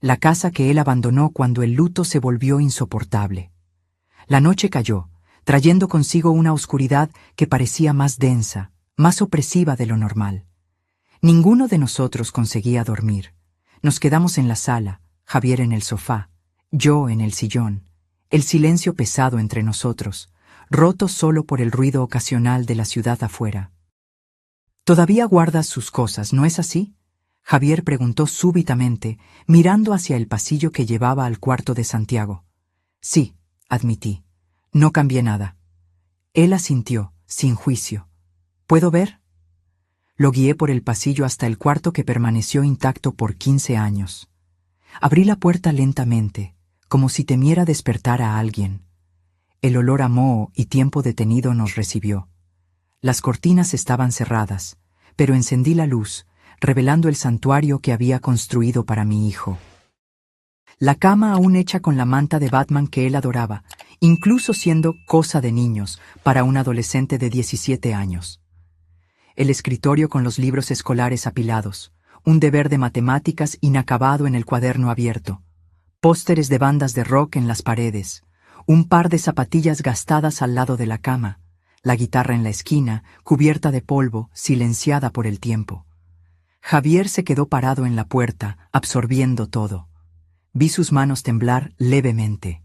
S1: la casa que él abandonó cuando el luto se volvió insoportable. La noche cayó, trayendo consigo una oscuridad que parecía más densa, más opresiva de lo normal. Ninguno de nosotros conseguía dormir. Nos quedamos en la sala, Javier en el sofá, yo en el sillón, el silencio pesado entre nosotros, roto solo por el ruido ocasional de la ciudad afuera. «Todavía guardas sus cosas, ¿no es así?», Javier preguntó súbitamente, mirando hacia el pasillo que llevaba al cuarto de Santiago. «Sí», admití. «No cambié nada». Él asintió, sin juicio. «¿Puedo ver?». Lo guié por el pasillo hasta el cuarto que permaneció intacto por 15 años. Abrí la puerta lentamente, como si temiera despertar a alguien. El olor a moho y tiempo detenido nos recibió. Las cortinas estaban cerradas, pero encendí la luz, revelando el santuario que había construido para mi hijo. La cama aún hecha con la manta de Batman que él adoraba, incluso siendo cosa de niños para un adolescente de 17 años. El escritorio con los libros escolares apilados, un deber de matemáticas inacabado en el cuaderno abierto, pósteres de bandas de rock en las paredes, un par de zapatillas gastadas al lado de la cama, la guitarra en la esquina, cubierta de polvo, silenciada por el tiempo. Javier se quedó parado en la puerta, absorbiendo todo. Vi sus manos temblar levemente.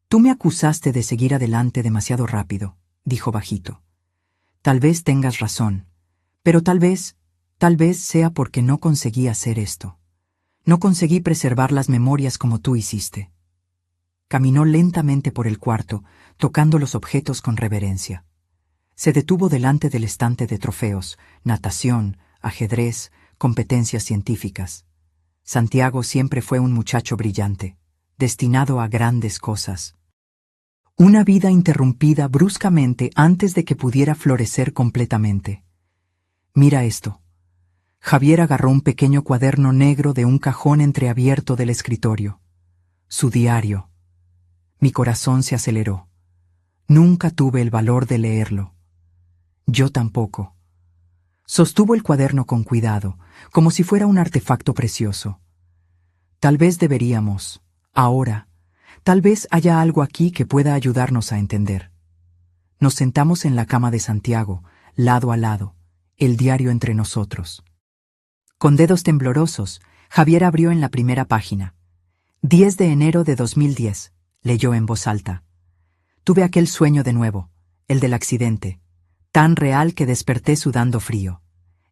S1: «Tú me acusaste de seguir adelante demasiado rápido», dijo bajito. «Tal vez tengas razón, pero tal vez sea porque no conseguí hacer esto. No conseguí preservar las memorias como tú hiciste». Caminó lentamente por el cuarto, tocando los objetos con reverencia. Se detuvo delante del estante de trofeos, natación, ajedrez, competencias científicas. Santiago siempre fue un muchacho brillante, destinado a grandes cosas. Una vida interrumpida bruscamente antes de que pudiera florecer completamente. «Mira esto». Javier agarró un pequeño cuaderno negro de un cajón entreabierto del escritorio. Su diario. Mi corazón se aceleró. Nunca tuve el valor de leerlo. Yo tampoco. Sostuvo el cuaderno con cuidado, como si fuera un artefacto precioso. «Tal vez deberíamos, ahora, tal vez haya algo aquí que pueda ayudarnos a entender». Nos sentamos en la cama de Santiago, lado a lado, el diario entre nosotros. Con dedos temblorosos, Javier abrió en la primera página. 10 de enero de 2010, leyó en voz alta. «Tuve aquel sueño de nuevo, el del accidente, tan real que desperté sudando frío.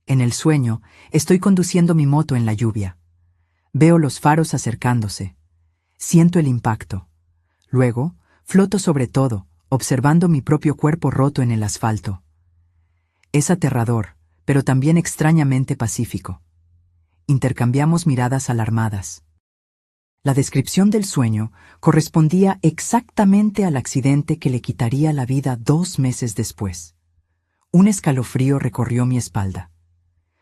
S1: En el sueño, estoy conduciendo mi moto en la lluvia. Veo los faros acercándose. Siento el impacto. Luego, floto sobre todo, observando mi propio cuerpo roto en el asfalto. Es aterrador, pero también extrañamente pacífico. Intercambiamos miradas alarmadas. La descripción del sueño correspondía exactamente al accidente que le quitaría la vida 2 meses después. Un escalofrío recorrió mi espalda.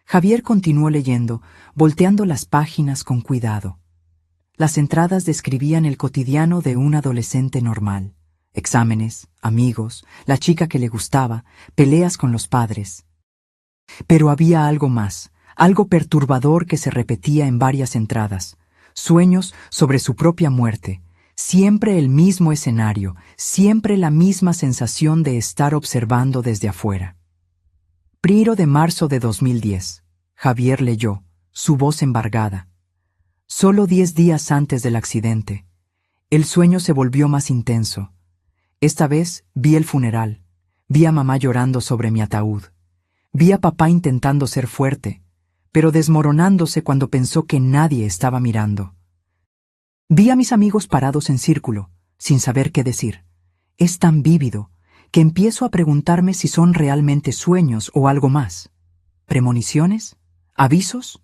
S1: Javier continuó leyendo, volteando las páginas con cuidado. Las entradas describían el cotidiano de un adolescente normal. Exámenes, amigos, la chica que le gustaba, peleas con los padres. Pero había algo más, algo perturbador que se repetía en varias entradas. Sueños sobre su propia muerte, siempre el mismo escenario, siempre la misma sensación de estar observando desde afuera. 1 de marzo de 2010. Javier leyó, su voz embargada. Solo 10 días antes del accidente. El sueño se volvió más intenso. Esta vez vi el funeral. Vi a mamá llorando sobre mi ataúd. Vi a papá intentando ser fuerte, pero desmoronándose cuando pensó que nadie estaba mirando. Vi a mis amigos parados en círculo, sin saber qué decir. Es tan vívido que empiezo a preguntarme si son realmente sueños o algo más. ¿Premoniciones? ¿Avisos?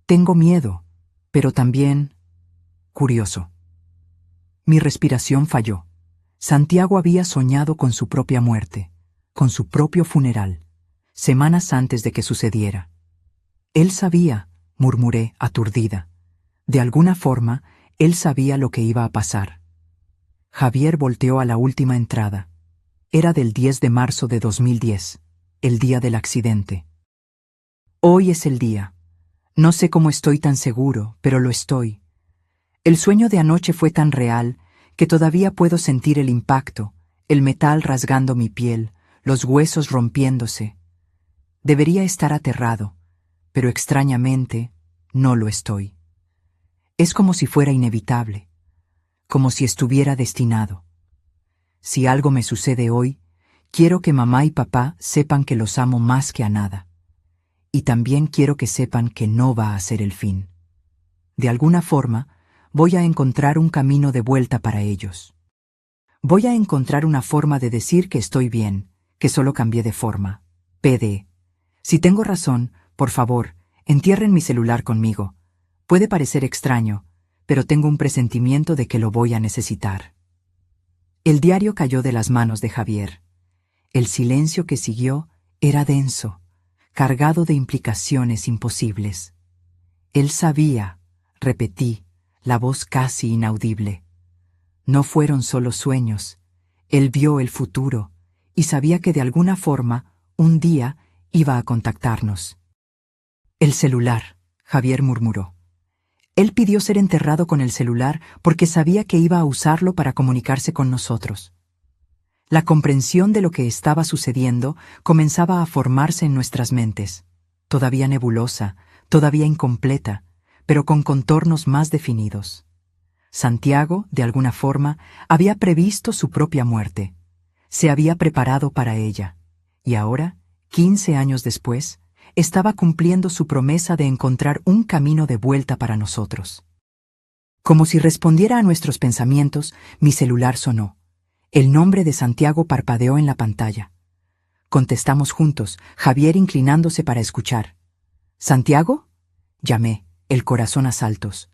S1: Tengo miedo, pero también curioso. Mi respiración falló. Santiago había soñado con su propia muerte, con su propio funeral. semanas antes de que sucediera. Él sabía, murmuré, aturdida. De alguna forma, él sabía lo que iba a pasar. Javier volteó a la última entrada. Era del 10 de marzo de 2010, el día del accidente. Hoy es el día. No sé cómo estoy tan seguro, pero lo estoy. El sueño de anoche fue tan real que todavía puedo sentir el impacto, el metal rasgando mi piel, los huesos rompiéndose. Debería estar aterrado, pero extrañamente no lo estoy. Es como si fuera inevitable, como si estuviera destinado. Si algo me sucede hoy, quiero que mamá y papá sepan que los amo más que a nada. Y también quiero que sepan que no va a ser el fin. De alguna forma, voy a encontrar un camino de vuelta para ellos. Voy a encontrar una forma de decir que estoy bien, que solo cambié de forma. PD. Si tengo razón, por favor, entierren mi celular conmigo. Puede parecer extraño, pero tengo un presentimiento de que lo voy a necesitar. El diario cayó de las manos de Javier. El silencio que siguió era denso, cargado de implicaciones imposibles. Él sabía, repetí, la voz casi inaudible. No fueron solo sueños. Él vio el futuro y sabía que de alguna forma, un día, iba a contactarnos. El celular, Javier murmuró. Él pidió ser enterrado con el celular porque sabía que iba a usarlo para comunicarse con nosotros. La comprensión de lo que estaba sucediendo comenzaba a formarse en nuestras mentes, todavía nebulosa, todavía incompleta, pero con contornos más definidos. Santiago, de alguna forma, había previsto su propia muerte. Se había preparado para ella. Y ahora, 15 años después, estaba cumpliendo su promesa de encontrar un camino de vuelta para nosotros. Como si respondiera a nuestros pensamientos, mi celular sonó. El nombre de Santiago parpadeó en la pantalla. Contestamos juntos, Javier inclinándose para escuchar. ¿Santiago? Llamé, el corazón a saltos.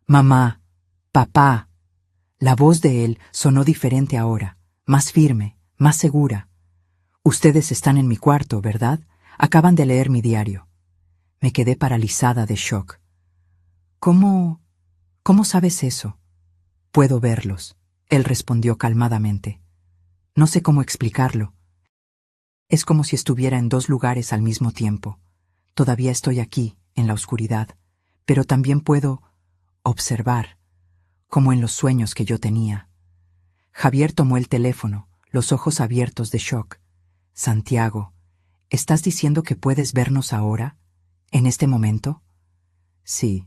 S1: Mamá, papá. La voz de él sonó diferente ahora, más firme, más segura. Ustedes están en mi cuarto, ¿verdad? Acaban de leer mi diario. Me quedé paralizada de shock. ¿Cómo sabes eso? Puedo verlos, él respondió calmadamente. No sé cómo explicarlo. Es como si estuviera en dos lugares al mismo tiempo. Todavía estoy aquí, en la oscuridad, pero también puedo observar, como en los sueños que yo tenía. Javier tomó el teléfono, los ojos abiertos de shock. Santiago, ¿estás diciendo que puedes vernos ahora? ¿En este momento? Sí.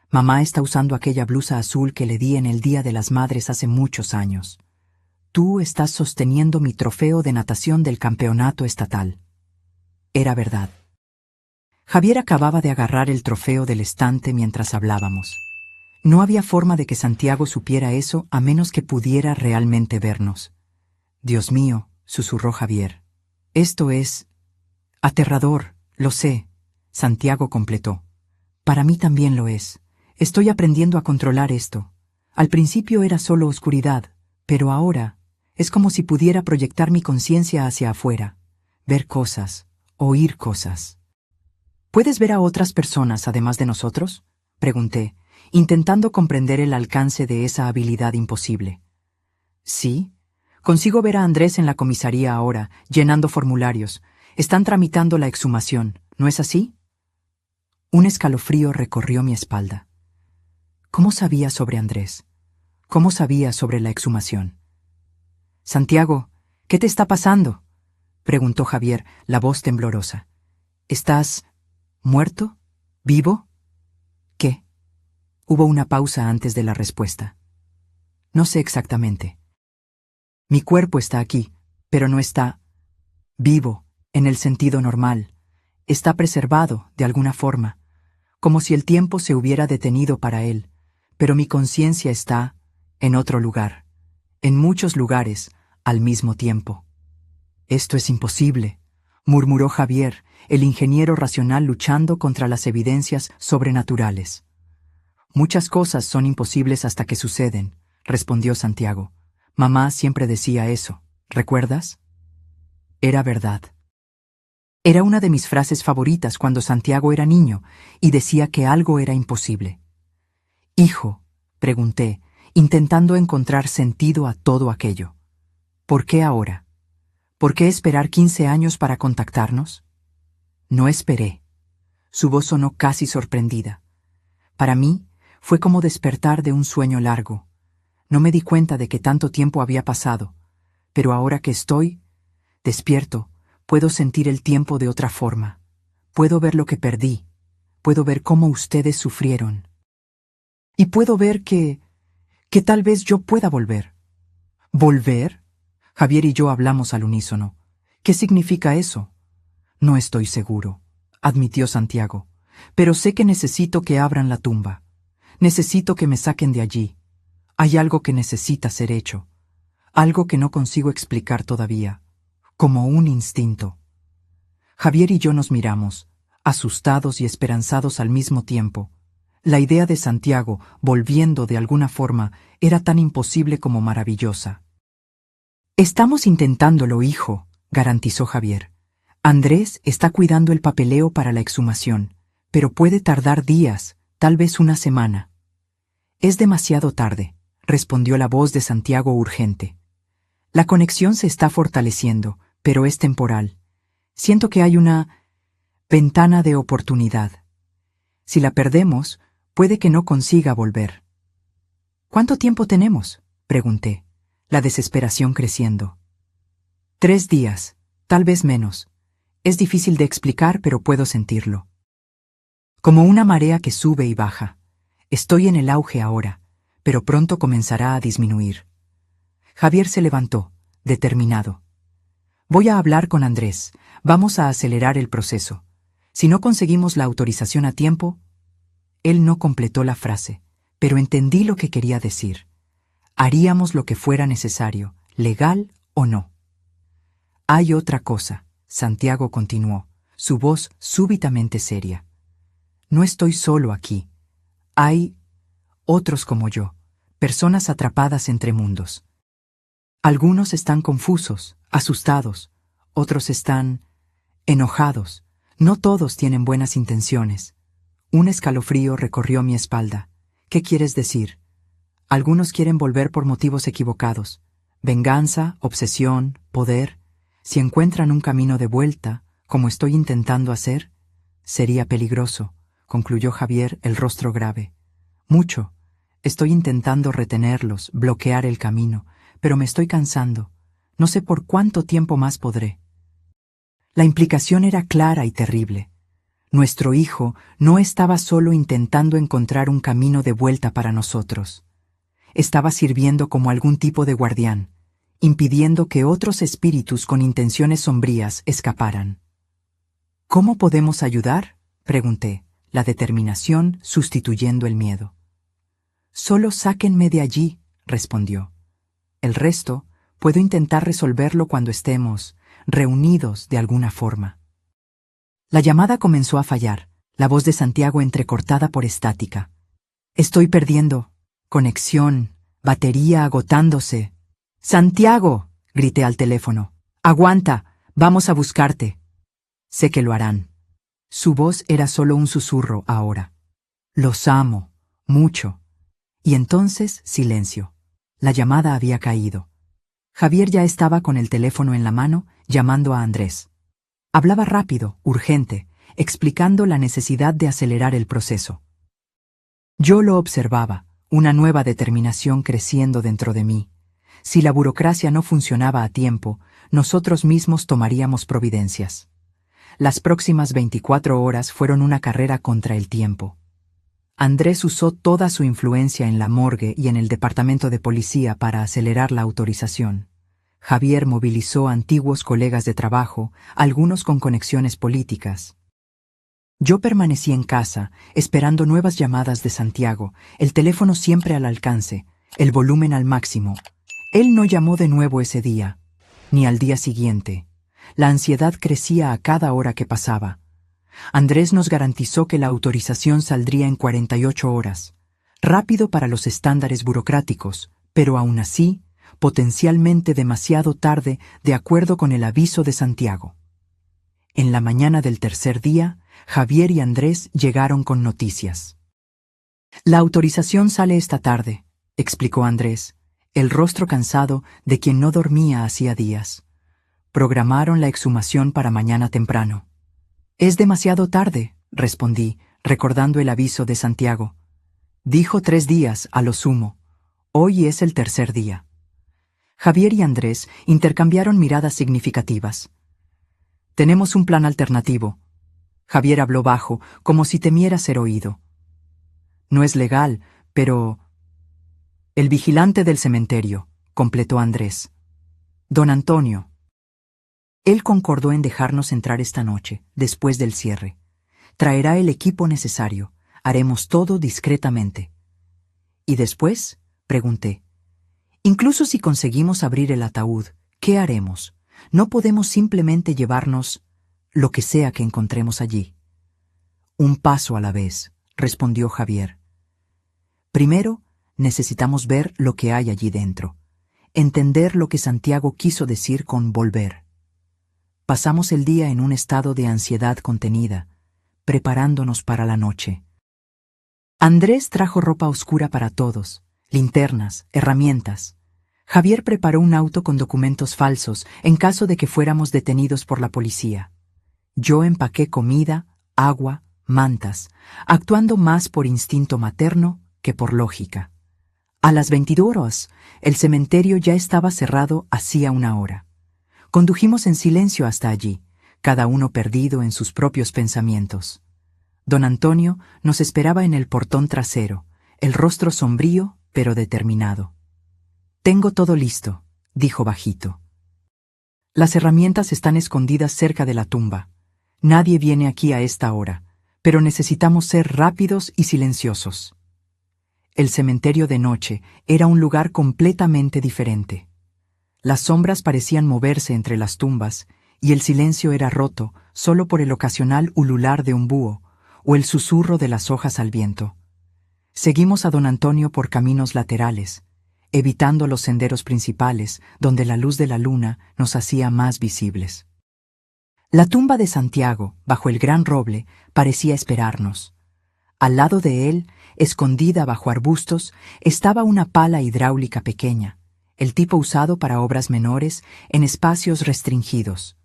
S1: Mamá está usando aquella blusa azul que le di en el Día de las Madres hace muchos años. Tú estás sosteniendo mi trofeo de natación del campeonato estatal. Era verdad. Javier acababa de agarrar el trofeo del estante mientras hablábamos. No había forma de que Santiago supiera eso a menos que pudiera realmente vernos. Dios mío, susurró Javier. Esto es aterrador, lo sé, Santiago completó. Para mí también lo es. Estoy aprendiendo a controlar esto. Al principio era solo oscuridad, pero ahora es como si pudiera proyectar mi conciencia hacia afuera, ver cosas, oír cosas. ¿Puedes ver a otras personas además de nosotros? Pregunté, intentando comprender el alcance de esa habilidad imposible. Sí. Consigo ver a Andrés en la comisaría ahora, llenando formularios. Están tramitando la exhumación, ¿no es así? Un escalofrío recorrió mi espalda. ¿Cómo sabía sobre Andrés? ¿Cómo sabía sobre la exhumación? Santiago, ¿qué te está pasando? Preguntó Javier, la voz temblorosa. ¿Estás muerto? ¿Vivo? ¿Qué? Hubo una pausa antes de la respuesta. No sé exactamente. Mi cuerpo está aquí, pero no está vivo, en el sentido normal. Está preservado, de alguna forma, como si el tiempo se hubiera detenido para él, pero mi conciencia está en otro lugar, en muchos lugares, al mismo tiempo. Esto es imposible, murmuró Javier, el ingeniero racional luchando contra las evidencias sobrenaturales. Muchas cosas son imposibles hasta que suceden, respondió Santiago. Mamá siempre decía eso, ¿recuerdas? Era verdad. Era una de mis frases favoritas cuando Santiago era niño y decía que algo era imposible. Hijo, pregunté, intentando encontrar sentido a todo aquello. ¿Por qué ahora? ¿Por qué esperar 15 años para contactarnos? No esperé. Su voz sonó casi sorprendida. Para mí, fue como despertar de un sueño largo. No me di cuenta de que tanto tiempo había pasado, pero ahora que estoy despierto, puedo sentir el tiempo de otra forma. Puedo ver lo que perdí. Puedo ver cómo ustedes sufrieron. Y puedo ver que tal vez yo pueda volver. ¿Volver? Javier y yo hablamos al unísono. ¿Qué significa eso? No estoy seguro, admitió Santiago, pero sé que necesito que abran la tumba. Necesito que me saquen de allí. Hay algo que necesita ser hecho. Algo que no consigo explicar todavía. Como un instinto. Javier y yo nos miramos, asustados y esperanzados al mismo tiempo. La idea de Santiago, volviendo de alguna forma, era tan imposible como maravillosa. Estamos intentándolo, hijo, garantizó Javier. Andrés está cuidando el papeleo para la exhumación, pero puede tardar días, tal vez una semana. Es demasiado tarde, respondió la voz de Santiago urgente. La conexión se está fortaleciendo, pero es temporal. Siento que hay una ventana de oportunidad. Si la perdemos, puede que no consiga volver. ¿Cuánto tiempo tenemos?, pregunté, la desesperación creciendo. 3 días, tal vez menos. Es difícil de explicar, pero puedo sentirlo. Como una marea que sube y baja. Estoy en el auge ahora, pero pronto comenzará a disminuir. Javier se levantó, determinado. Voy a hablar con Andrés. Vamos a acelerar el proceso. Si no conseguimos la autorización a tiempo... Él no completó la frase, pero entendí lo que quería decir. Haríamos lo que fuera necesario, legal o no. Hay otra cosa, Santiago continuó, su voz súbitamente seria. No estoy solo aquí. Hay otros como yo, personas atrapadas entre mundos. Algunos están confusos, asustados, otros están enojados. No todos tienen buenas intenciones. Un escalofrío recorrió mi espalda. ¿Qué quieres decir? Algunos quieren volver por motivos equivocados. Venganza, obsesión, poder. Si encuentran un camino de vuelta, como estoy intentando hacer, sería peligroso, concluyó Javier, el rostro grave. Mucho. Estoy intentando retenerlos, bloquear el camino, pero me estoy cansando. No sé por cuánto tiempo más podré. La implicación era clara y terrible. Nuestro hijo no estaba solo intentando encontrar un camino de vuelta para nosotros. Estaba sirviendo como algún tipo de guardián, impidiendo que otros espíritus con intenciones sombrías escaparan. ¿Cómo podemos ayudar?, pregunté, la determinación sustituyendo el miedo. Solo sáquenme de allí, respondió. El resto puedo intentar resolverlo cuando estemos reunidos de alguna forma. La llamada comenzó a fallar, la voz de Santiago entrecortada por estática. Estoy perdiendo conexión, batería agotándose. ¡Santiago!, grité al teléfono. ¡Aguanta! Vamos a buscarte. Sé que lo harán. Su voz era solo un susurro ahora. Los amo, mucho. Y entonces, silencio. La llamada había caído. Javier ya estaba con el teléfono en la mano, llamando a Andrés. Hablaba rápido, urgente, explicando la necesidad de acelerar el proceso. Yo lo observaba, una nueva determinación creciendo dentro de mí. Si la burocracia no funcionaba a tiempo, nosotros mismos tomaríamos providencias. Las próximas 24 horas fueron una carrera contra el tiempo. Andrés usó toda su influencia en la morgue y en el departamento de policía para acelerar la autorización. Javier movilizó a antiguos colegas de trabajo, algunos con conexiones políticas. Yo permanecí en casa, esperando nuevas llamadas de Santiago, el teléfono siempre al alcance, el volumen al máximo. Él no llamó de nuevo ese día, ni al día siguiente. La ansiedad crecía a cada hora que pasaba. Andrés nos garantizó que la autorización saldría en 48 horas. Rápido para los estándares burocráticos, pero aún así, potencialmente demasiado tarde de acuerdo con el aviso de Santiago. En la mañana del tercer día, Javier y Andrés llegaron con noticias. La autorización sale esta tarde, explicó Andrés, el rostro cansado de quien no dormía hacía días. Programaron la exhumación para mañana temprano. Es demasiado tarde, respondí, recordando el aviso de Santiago. Dijo 3 días, a lo sumo. Hoy es el tercer día. Javier y Andrés intercambiaron miradas significativas. Tenemos un plan alternativo. Javier habló bajo, como si temiera ser oído. No es legal, pero... El vigilante del cementerio, completó Andrés. Don Antonio. Él concordó en dejarnos entrar esta noche, después del cierre. Traerá el equipo necesario. Haremos todo discretamente. ¿Y después? Pregunté. Incluso si conseguimos abrir el ataúd, ¿qué haremos? No podemos simplemente llevarnos lo que sea que encontremos allí. Un paso a la vez, respondió Javier. Primero, necesitamos ver lo que hay allí dentro, entender lo que Santiago quiso decir con volver. Pasamos el día en un estado de ansiedad contenida, preparándonos para la noche. Andrés trajo ropa oscura para todos, linternas, herramientas. Javier preparó un auto con documentos falsos en caso de que fuéramos detenidos por la policía. Yo empaqué comida, agua, mantas, actuando más por instinto materno que por lógica. A las 22 horas, el cementerio ya estaba cerrado hacía una hora. Condujimos en silencio hasta allí, cada uno perdido en sus propios pensamientos. Don Antonio nos esperaba en el portón trasero, el rostro sombrío pero determinado. Tengo todo listo, dijo bajito. Las herramientas están escondidas cerca de la tumba. Nadie viene aquí a esta hora, pero necesitamos ser rápidos y silenciosos. El cementerio de noche era un lugar completamente diferente. Las sombras parecían moverse entre las tumbas y el silencio era roto solo por el ocasional ulular de un búho o el susurro de las hojas al viento. Seguimos a don Antonio por caminos laterales, evitando los senderos principales donde la luz de la luna nos hacía más visibles. La tumba de Santiago, bajo el gran roble, parecía esperarnos. Al lado de él, escondida bajo arbustos, estaba una pala hidráulica pequeña, el tipo usado para obras menores en espacios restringidos.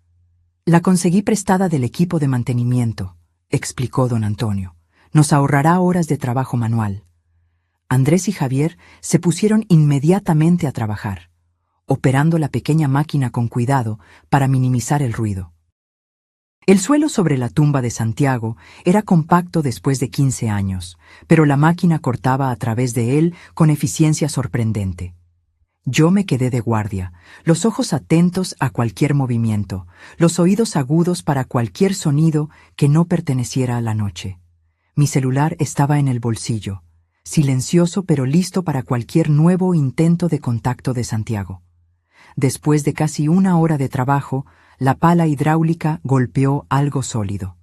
S1: La conseguí prestada del equipo de mantenimiento, explicó don Antonio. Nos ahorrará horas de trabajo manual. Andrés y Javier se pusieron inmediatamente a trabajar, operando la pequeña máquina con cuidado para minimizar el ruido. El suelo sobre la tumba de Santiago era compacto después de 15 años, pero la máquina cortaba a través de él con eficiencia sorprendente. Yo me quedé de guardia, los ojos atentos a cualquier movimiento, los oídos agudos para cualquier sonido que no perteneciera a la noche. Mi celular estaba en el bolsillo, silencioso pero listo para cualquier nuevo intento de contacto de Santiago. Después de casi una hora de trabajo, la pala hidráulica golpeó algo sólido.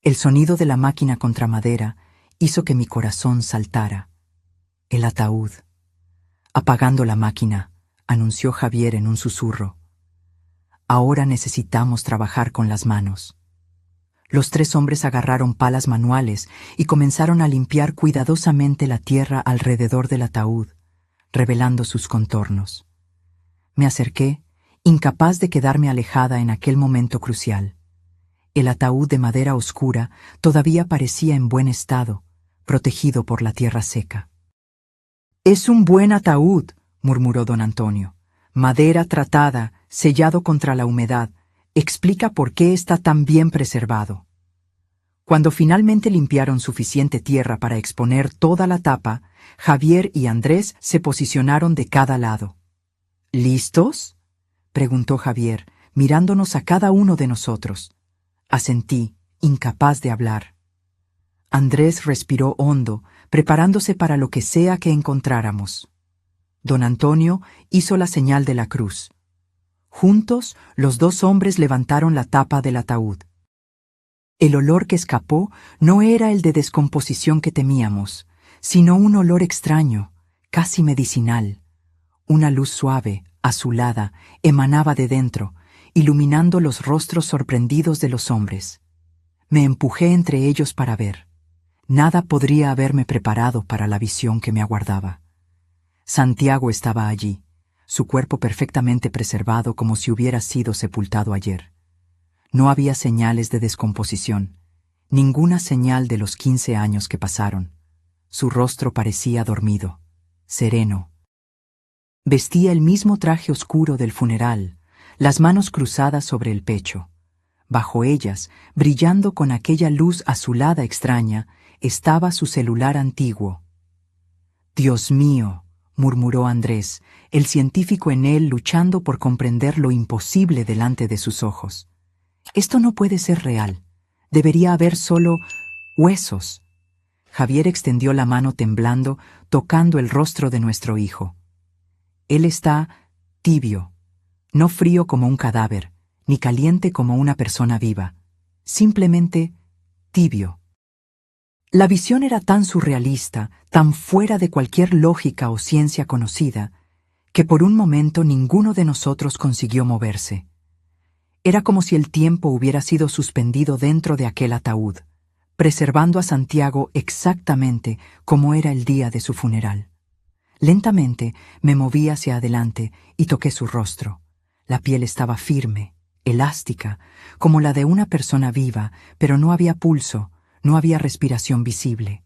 S1: El sonido de la máquina contra madera hizo que mi corazón saltara. El ataúd. Apagando la máquina, anunció Javier en un susurro. Ahora necesitamos trabajar con las manos. Los 3 hombres agarraron palas manuales y comenzaron a limpiar cuidadosamente la tierra alrededor del ataúd, revelando sus contornos. Me acerqué, incapaz de quedarme alejada en aquel momento crucial. El ataúd de madera oscura todavía parecía en buen estado, protegido por la tierra seca. «Es un buen ataúd», murmuró don Antonio. «Madera tratada, sellado contra la humedad. Explica por qué está tan bien preservado». Cuando finalmente limpiaron suficiente tierra para exponer toda la tapa, Javier y Andrés se posicionaron de cada lado. «¿Listos?», preguntó Javier, mirándonos a cada uno de nosotros. Asentí, incapaz de hablar. Andrés respiró hondo, preparándose para lo que sea que encontráramos. Don Antonio hizo la señal de la cruz. Juntos, los 2 hombres levantaron la tapa del ataúd. El olor que escapó no era el de descomposición que temíamos, sino un olor extraño, casi medicinal. Una luz suave, azulada, emanaba de dentro, iluminando los rostros sorprendidos de los hombres. Me empujé entre ellos para ver. Nada podría haberme preparado para la visión que me aguardaba. Santiago estaba allí, su cuerpo perfectamente preservado como si hubiera sido sepultado ayer. No había señales de descomposición, ninguna señal de los 15 años que pasaron. Su rostro parecía dormido, sereno. Vestía el mismo traje oscuro del funeral, las manos cruzadas sobre el pecho. Bajo ellas, brillando con aquella luz azulada extraña, estaba su celular antiguo. «Dios mío», murmuró Andrés, el científico en él luchando por comprender lo imposible delante de sus ojos. «Esto no puede ser real. Debería haber solo huesos». Javier extendió la mano temblando, tocando el rostro de nuestro hijo. Él está tibio, no frío como un cadáver, ni caliente como una persona viva, simplemente tibio. La visión era tan surrealista, tan fuera de cualquier lógica o ciencia conocida, que por un momento ninguno de nosotros consiguió moverse. Era como si el tiempo hubiera sido suspendido dentro de aquel ataúd, preservando a Santiago exactamente como era el día de su funeral. Lentamente me moví hacia adelante y toqué su rostro. La piel estaba firme, elástica, como la de una persona viva, pero no había pulso, no había respiración visible.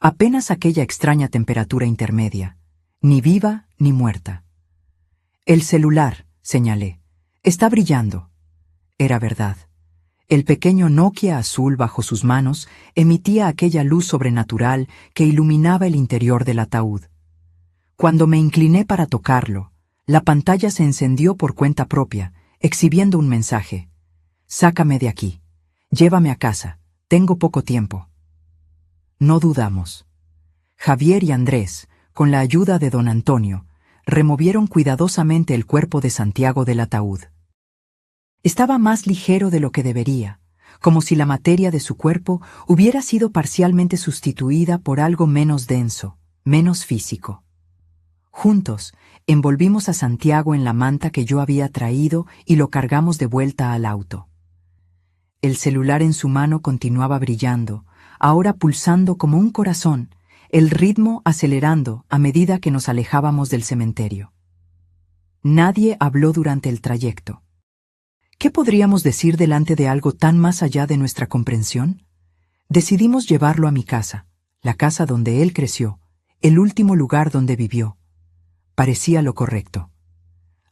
S1: Apenas aquella extraña temperatura intermedia, ni viva ni muerta. «El celular», señalé, «está brillando». Era verdad. El pequeño Nokia azul bajo sus manos emitía aquella luz sobrenatural que iluminaba el interior del ataúd. Cuando me incliné para tocarlo, la pantalla se encendió por cuenta propia, exhibiendo un mensaje. «Sácame de aquí. Llévame a casa. Tengo poco tiempo». No dudamos. Javier y Andrés, con la ayuda de don Antonio, removieron cuidadosamente el cuerpo de Santiago del ataúd. Estaba más ligero de lo que debería, como si la materia de su cuerpo hubiera sido parcialmente sustituida por algo menos denso, menos físico. Juntos, envolvimos a Santiago en la manta que yo había traído y lo cargamos de vuelta al auto. El celular en su mano continuaba brillando, ahora pulsando como un corazón, el ritmo acelerando a medida que nos alejábamos del cementerio. Nadie habló durante el trayecto. ¿Qué podríamos decir delante de algo tan más allá de nuestra comprensión? Decidimos llevarlo a mi casa, la casa donde él creció, el último lugar donde vivió. Parecía lo correcto.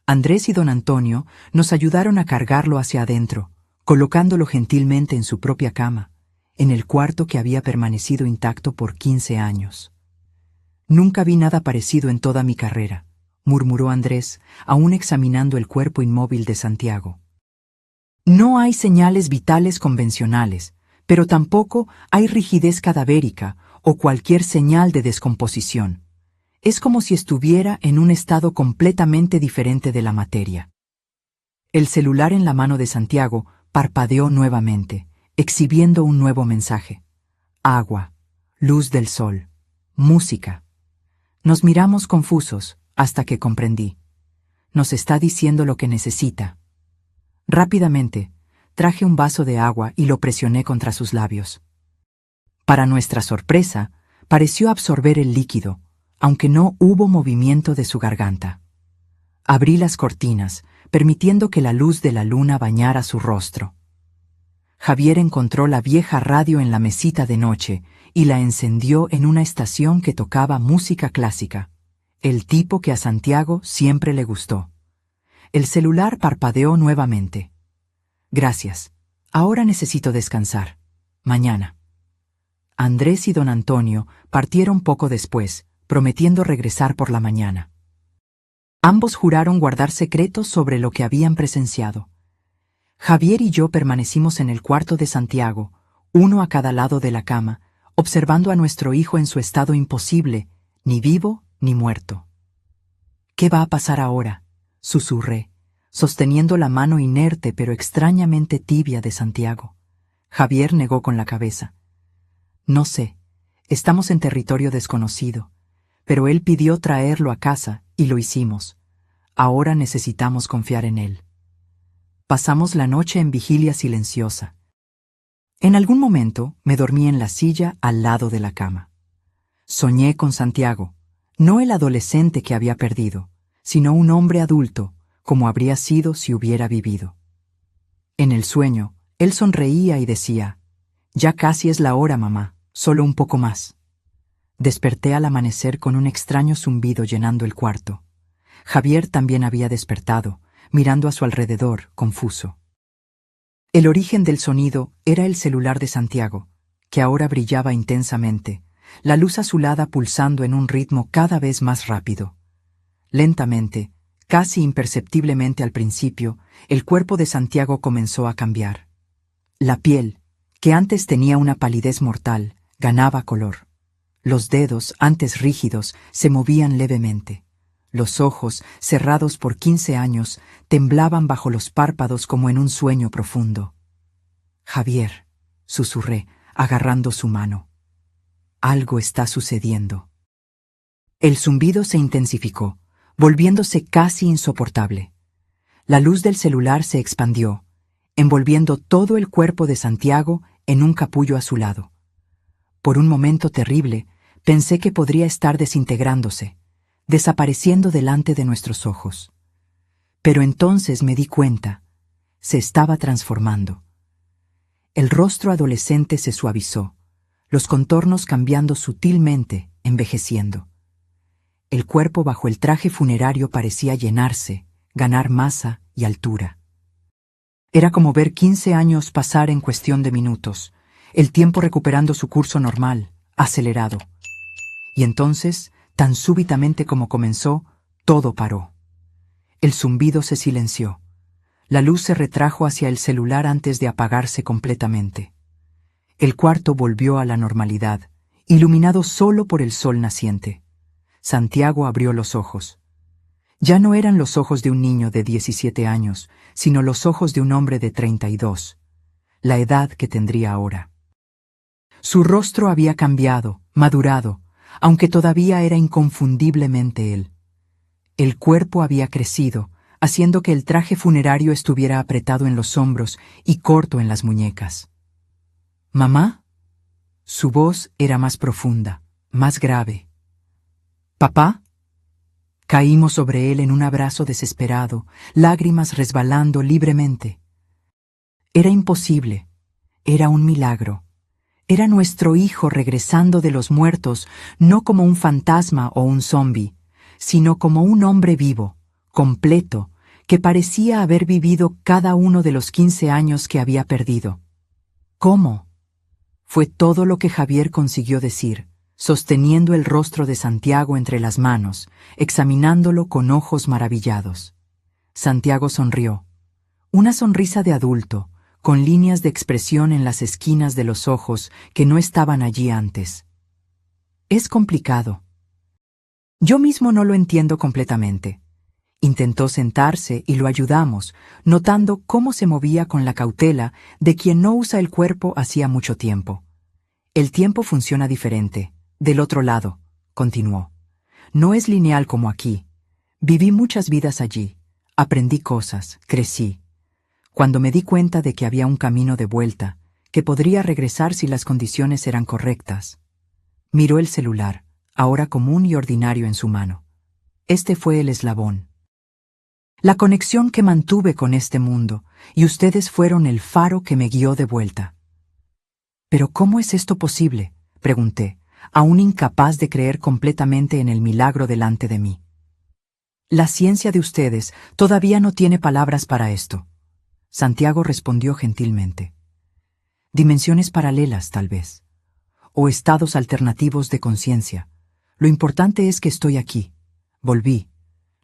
S1: Andrés y don Antonio nos ayudaron a cargarlo hacia adentro, colocándolo gentilmente en su propia cama, en el cuarto que había permanecido intacto por 15 años. «Nunca vi nada parecido en toda mi carrera», murmuró Andrés, aún examinando el cuerpo inmóvil de Santiago. «No hay señales vitales convencionales, pero tampoco hay rigidez cadavérica o cualquier señal de descomposición. Es como si estuviera en un estado completamente diferente de la materia». El celular en la mano de Santiago parpadeó nuevamente, exhibiendo un nuevo mensaje. Agua, luz del sol, música. Nos miramos confusos hasta que comprendí. Nos está diciendo lo que necesita. Rápidamente, traje un vaso de agua y lo presioné contra sus labios. Para nuestra sorpresa, pareció absorber el líquido, aunque no hubo movimiento de su garganta. Abrí las cortinas, permitiendo que la luz de la luna bañara su rostro. Javier encontró la vieja radio en la mesita de noche y la encendió en una estación que tocaba música clásica, el tipo que a Santiago siempre le gustó. El celular parpadeó nuevamente. «Gracias. Ahora necesito descansar. Mañana». Andrés y don Antonio partieron poco después, prometiendo regresar por la mañana. Ambos juraron guardar secretos sobre lo que habían presenciado. Javier y yo permanecimos en el cuarto de Santiago, uno a cada lado de la cama, observando a nuestro hijo en su estado imposible, ni vivo ni muerto. «¿Qué va a pasar ahora?», susurré, sosteniendo la mano inerte pero extrañamente tibia de Santiago. Javier negó con la cabeza. «No sé, estamos en territorio desconocido, pero él pidió traerlo a casa y lo hicimos. Ahora necesitamos confiar en él». Pasamos la noche en vigilia silenciosa. En algún momento me dormí en la silla al lado de la cama. Soñé con Santiago, no el adolescente que había perdido, sino un hombre adulto, como habría sido si hubiera vivido. En el sueño, él sonreía y decía: «Ya casi es la hora, mamá, solo un poco más». Desperté al amanecer con un extraño zumbido llenando el cuarto. Javier también había despertado, mirando a su alrededor, confuso. El origen del sonido era el celular de Santiago, que ahora brillaba intensamente, la luz azulada pulsando en un ritmo cada vez más rápido. Lentamente, casi imperceptiblemente al principio, el cuerpo de Santiago comenzó a cambiar. La piel, que antes tenía una palidez mortal, ganaba color. Los dedos, antes rígidos, se movían levemente. Los ojos, cerrados por 15 años, temblaban bajo los párpados como en un sueño profundo. «Javier», susurré, agarrando su mano. «Algo está sucediendo». El zumbido se intensificó, volviéndose casi insoportable. La luz del celular se expandió, envolviendo todo el cuerpo de Santiago en un capullo azulado. Por un momento terrible, pensé que podría estar desintegrándose, desapareciendo delante de nuestros ojos. Pero entonces me di cuenta, se estaba transformando. El rostro adolescente se suavizó, los contornos cambiando sutilmente, envejeciendo. El cuerpo bajo el traje funerario parecía llenarse, ganar masa y altura. Era como ver 15 años pasar en cuestión de minutos, el tiempo recuperando su curso normal, acelerado. Y entonces, tan súbitamente como comenzó, todo paró. El zumbido se silenció. La luz se retrajo hacia el celular antes de apagarse completamente. El cuarto volvió a la normalidad, iluminado solo por el sol naciente. Santiago abrió los ojos. Ya no eran los ojos de un niño de 17 años, sino los ojos de un hombre de 32, la edad que tendría ahora. Su rostro había cambiado, madurado, aunque todavía era inconfundiblemente él. El cuerpo había crecido, haciendo que el traje funerario estuviera apretado en los hombros y corto en las muñecas. «¿Mamá?» Su voz era más profunda, más grave. «¿Papá?» Caímos sobre él en un abrazo desesperado, lágrimas resbalando libremente. Era imposible, era un milagro. Era nuestro hijo regresando de los muertos, no como un fantasma o un zombi, sino como un hombre vivo, completo, que parecía haber vivido cada uno de los 15 años que había perdido. «¿Cómo?» Fue todo lo que Javier consiguió decir, sosteniendo el rostro de Santiago entre las manos, examinándolo con ojos maravillados. Santiago sonrió. Una sonrisa de adulto, con líneas de expresión en las esquinas de los ojos que no estaban allí antes. «Es complicado. Yo mismo no lo entiendo completamente». Intentó sentarse y lo ayudamos, notando cómo se movía con la cautela de quien no usa el cuerpo hacía mucho tiempo. «El tiempo funciona diferente, del otro lado», continuó. «No es lineal como aquí. Viví muchas vidas allí, aprendí cosas, crecí. Cuando me di cuenta de que había un camino de vuelta, que podría regresar si las condiciones eran correctas». Miró el celular, ahora común y ordinario en su mano. Este fue el eslabón. La conexión que mantuve con este mundo, y ustedes fueron el faro que me guió de vuelta. «¿Pero cómo es esto posible?», pregunté, aún incapaz de creer completamente en el milagro delante de mí. «La ciencia de ustedes todavía no tiene palabras para esto», Santiago respondió gentilmente. «Dimensiones paralelas, tal vez. O estados alternativos de conciencia. Lo importante es que estoy aquí. Volví.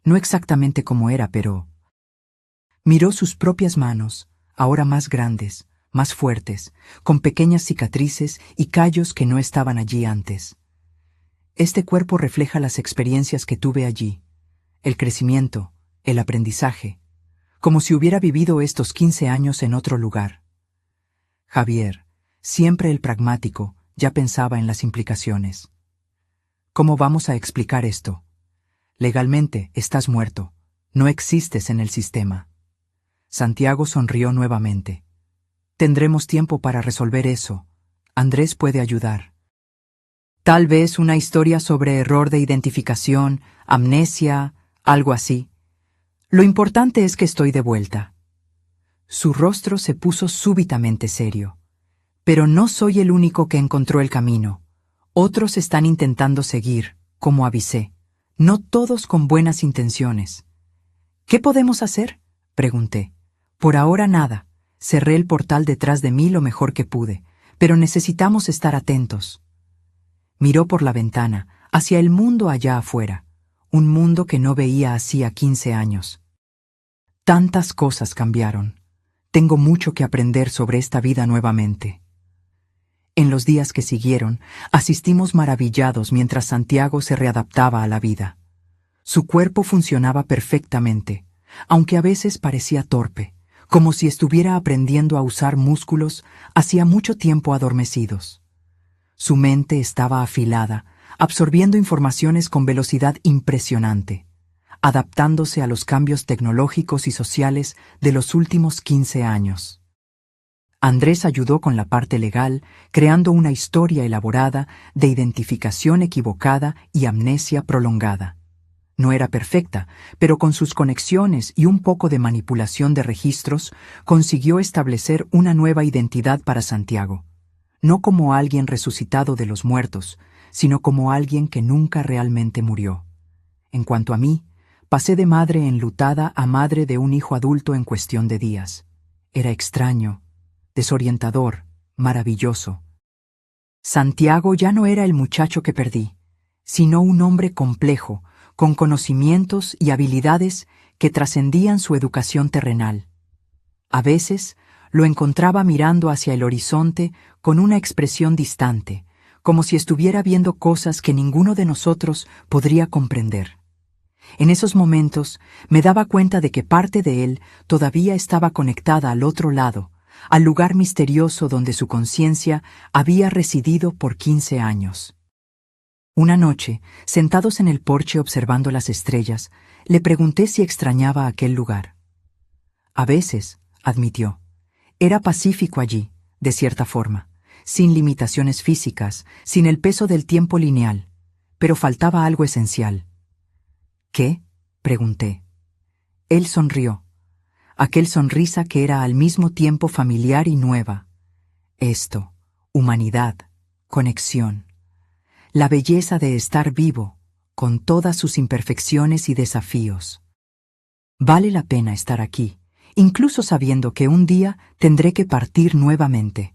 S1: No exactamente como era, pero...». Miró sus propias manos, ahora más grandes, más fuertes, con pequeñas cicatrices y callos que no estaban allí antes. «Este cuerpo refleja las experiencias que tuve allí, el crecimiento, el aprendizaje, como si hubiera vivido estos 15 años en otro lugar». Javier, siempre el pragmático, ya pensaba en las implicaciones. «¿Cómo vamos a explicar esto? Legalmente estás muerto, no existes en el sistema». Santiago sonrió nuevamente. Tendremos tiempo para resolver eso. Andrés puede ayudar. Tal vez una historia sobre error de identificación, amnesia, algo así. Lo importante es que estoy de vuelta. Su rostro se puso súbitamente serio. Pero no soy el único que encontró el camino. Otros están intentando seguir, como avisé. No todos con buenas intenciones. ¿Qué podemos hacer?, pregunté. Por ahora nada. Cerré el portal detrás de mí lo mejor que pude, pero necesitamos estar atentos. Miró por la ventana, hacia el mundo allá afuera, un mundo que no veía hacía 15 años. Tantas cosas cambiaron. Tengo mucho que aprender sobre esta vida nuevamente. En los días que siguieron, asistimos maravillados mientras Santiago se readaptaba a la vida. Su cuerpo funcionaba perfectamente, aunque a veces parecía torpe, como si estuviera aprendiendo a usar músculos hacía mucho tiempo adormecidos. Su mente estaba afilada, absorbiendo informaciones con velocidad impresionante, adaptándose a los cambios tecnológicos y sociales de los últimos 15 años. Andrés ayudó con la parte legal, creando una historia elaborada de identificación equivocada y amnesia prolongada. No era perfecta, pero con sus conexiones y un poco de manipulación de registros, consiguió establecer una nueva identidad para Santiago. No como alguien resucitado de los muertos, sino como alguien que nunca realmente murió. En cuanto a mí, pasé de madre enlutada a madre de un hijo adulto en cuestión de días. Era extraño, desorientador, maravilloso. Santiago ya no era el muchacho que perdí, sino un hombre complejo, con conocimientos y habilidades que trascendían su educación terrenal. A veces lo encontraba mirando hacia el horizonte con una expresión distante, como si estuviera viendo cosas que ninguno de nosotros podría comprender. En esos momentos me daba cuenta de que parte de él todavía estaba conectada al otro lado, al lugar misterioso donde su conciencia había residido por 15 años. Una noche, sentados en el porche observando las estrellas, le pregunté si extrañaba aquel lugar. A veces, admitió, era pacífico allí, de cierta forma, sin limitaciones físicas, sin el peso del tiempo lineal, pero faltaba algo esencial. ¿Qué?, pregunté. Él sonrió, aquel sonrisa que era al mismo tiempo familiar y nueva. Esto, humanidad, conexión. La belleza de estar vivo, con todas sus imperfecciones y desafíos. Vale la pena estar aquí, incluso sabiendo que un día tendré que partir nuevamente.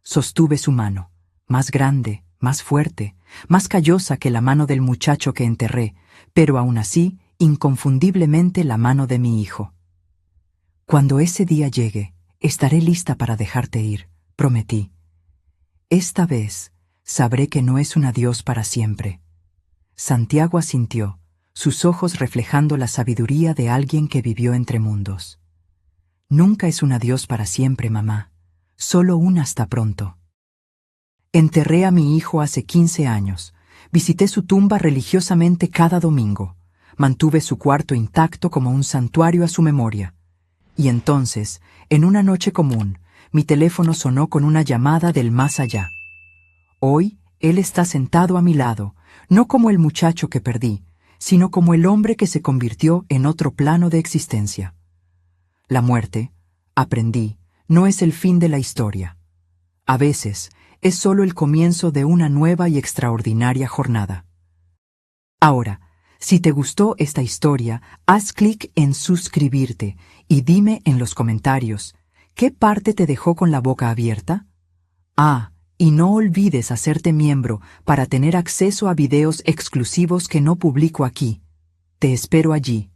S1: Sostuve su mano, más grande, más fuerte, más callosa que la mano del muchacho que enterré, pero aún así, inconfundiblemente la mano de mi hijo. Cuando ese día llegue, estaré lista para dejarte ir, prometí. Esta vez, sabré que no es un adiós para siempre. Santiago asintió, sus ojos reflejando la sabiduría de alguien que vivió entre mundos. Nunca es un adiós para siempre, mamá, solo un hasta pronto. Enterré a mi hijo hace 15 años, visité su tumba religiosamente cada domingo, mantuve su cuarto intacto como un santuario a su memoria. Y entonces, en una noche común, mi teléfono sonó con una llamada del más allá. Hoy, él está sentado a mi lado, no como el muchacho que perdí, sino como el hombre que se convirtió en otro plano de existencia. La muerte, aprendí, no es el fin de la historia. A veces, es solo el comienzo de una nueva y extraordinaria jornada. Ahora, si te gustó esta historia, haz clic en suscribirte y dime en los comentarios, ¿qué parte te dejó con la boca abierta? Y no olvides hacerte miembro para tener acceso a videos exclusivos que no publico aquí. Te espero allí.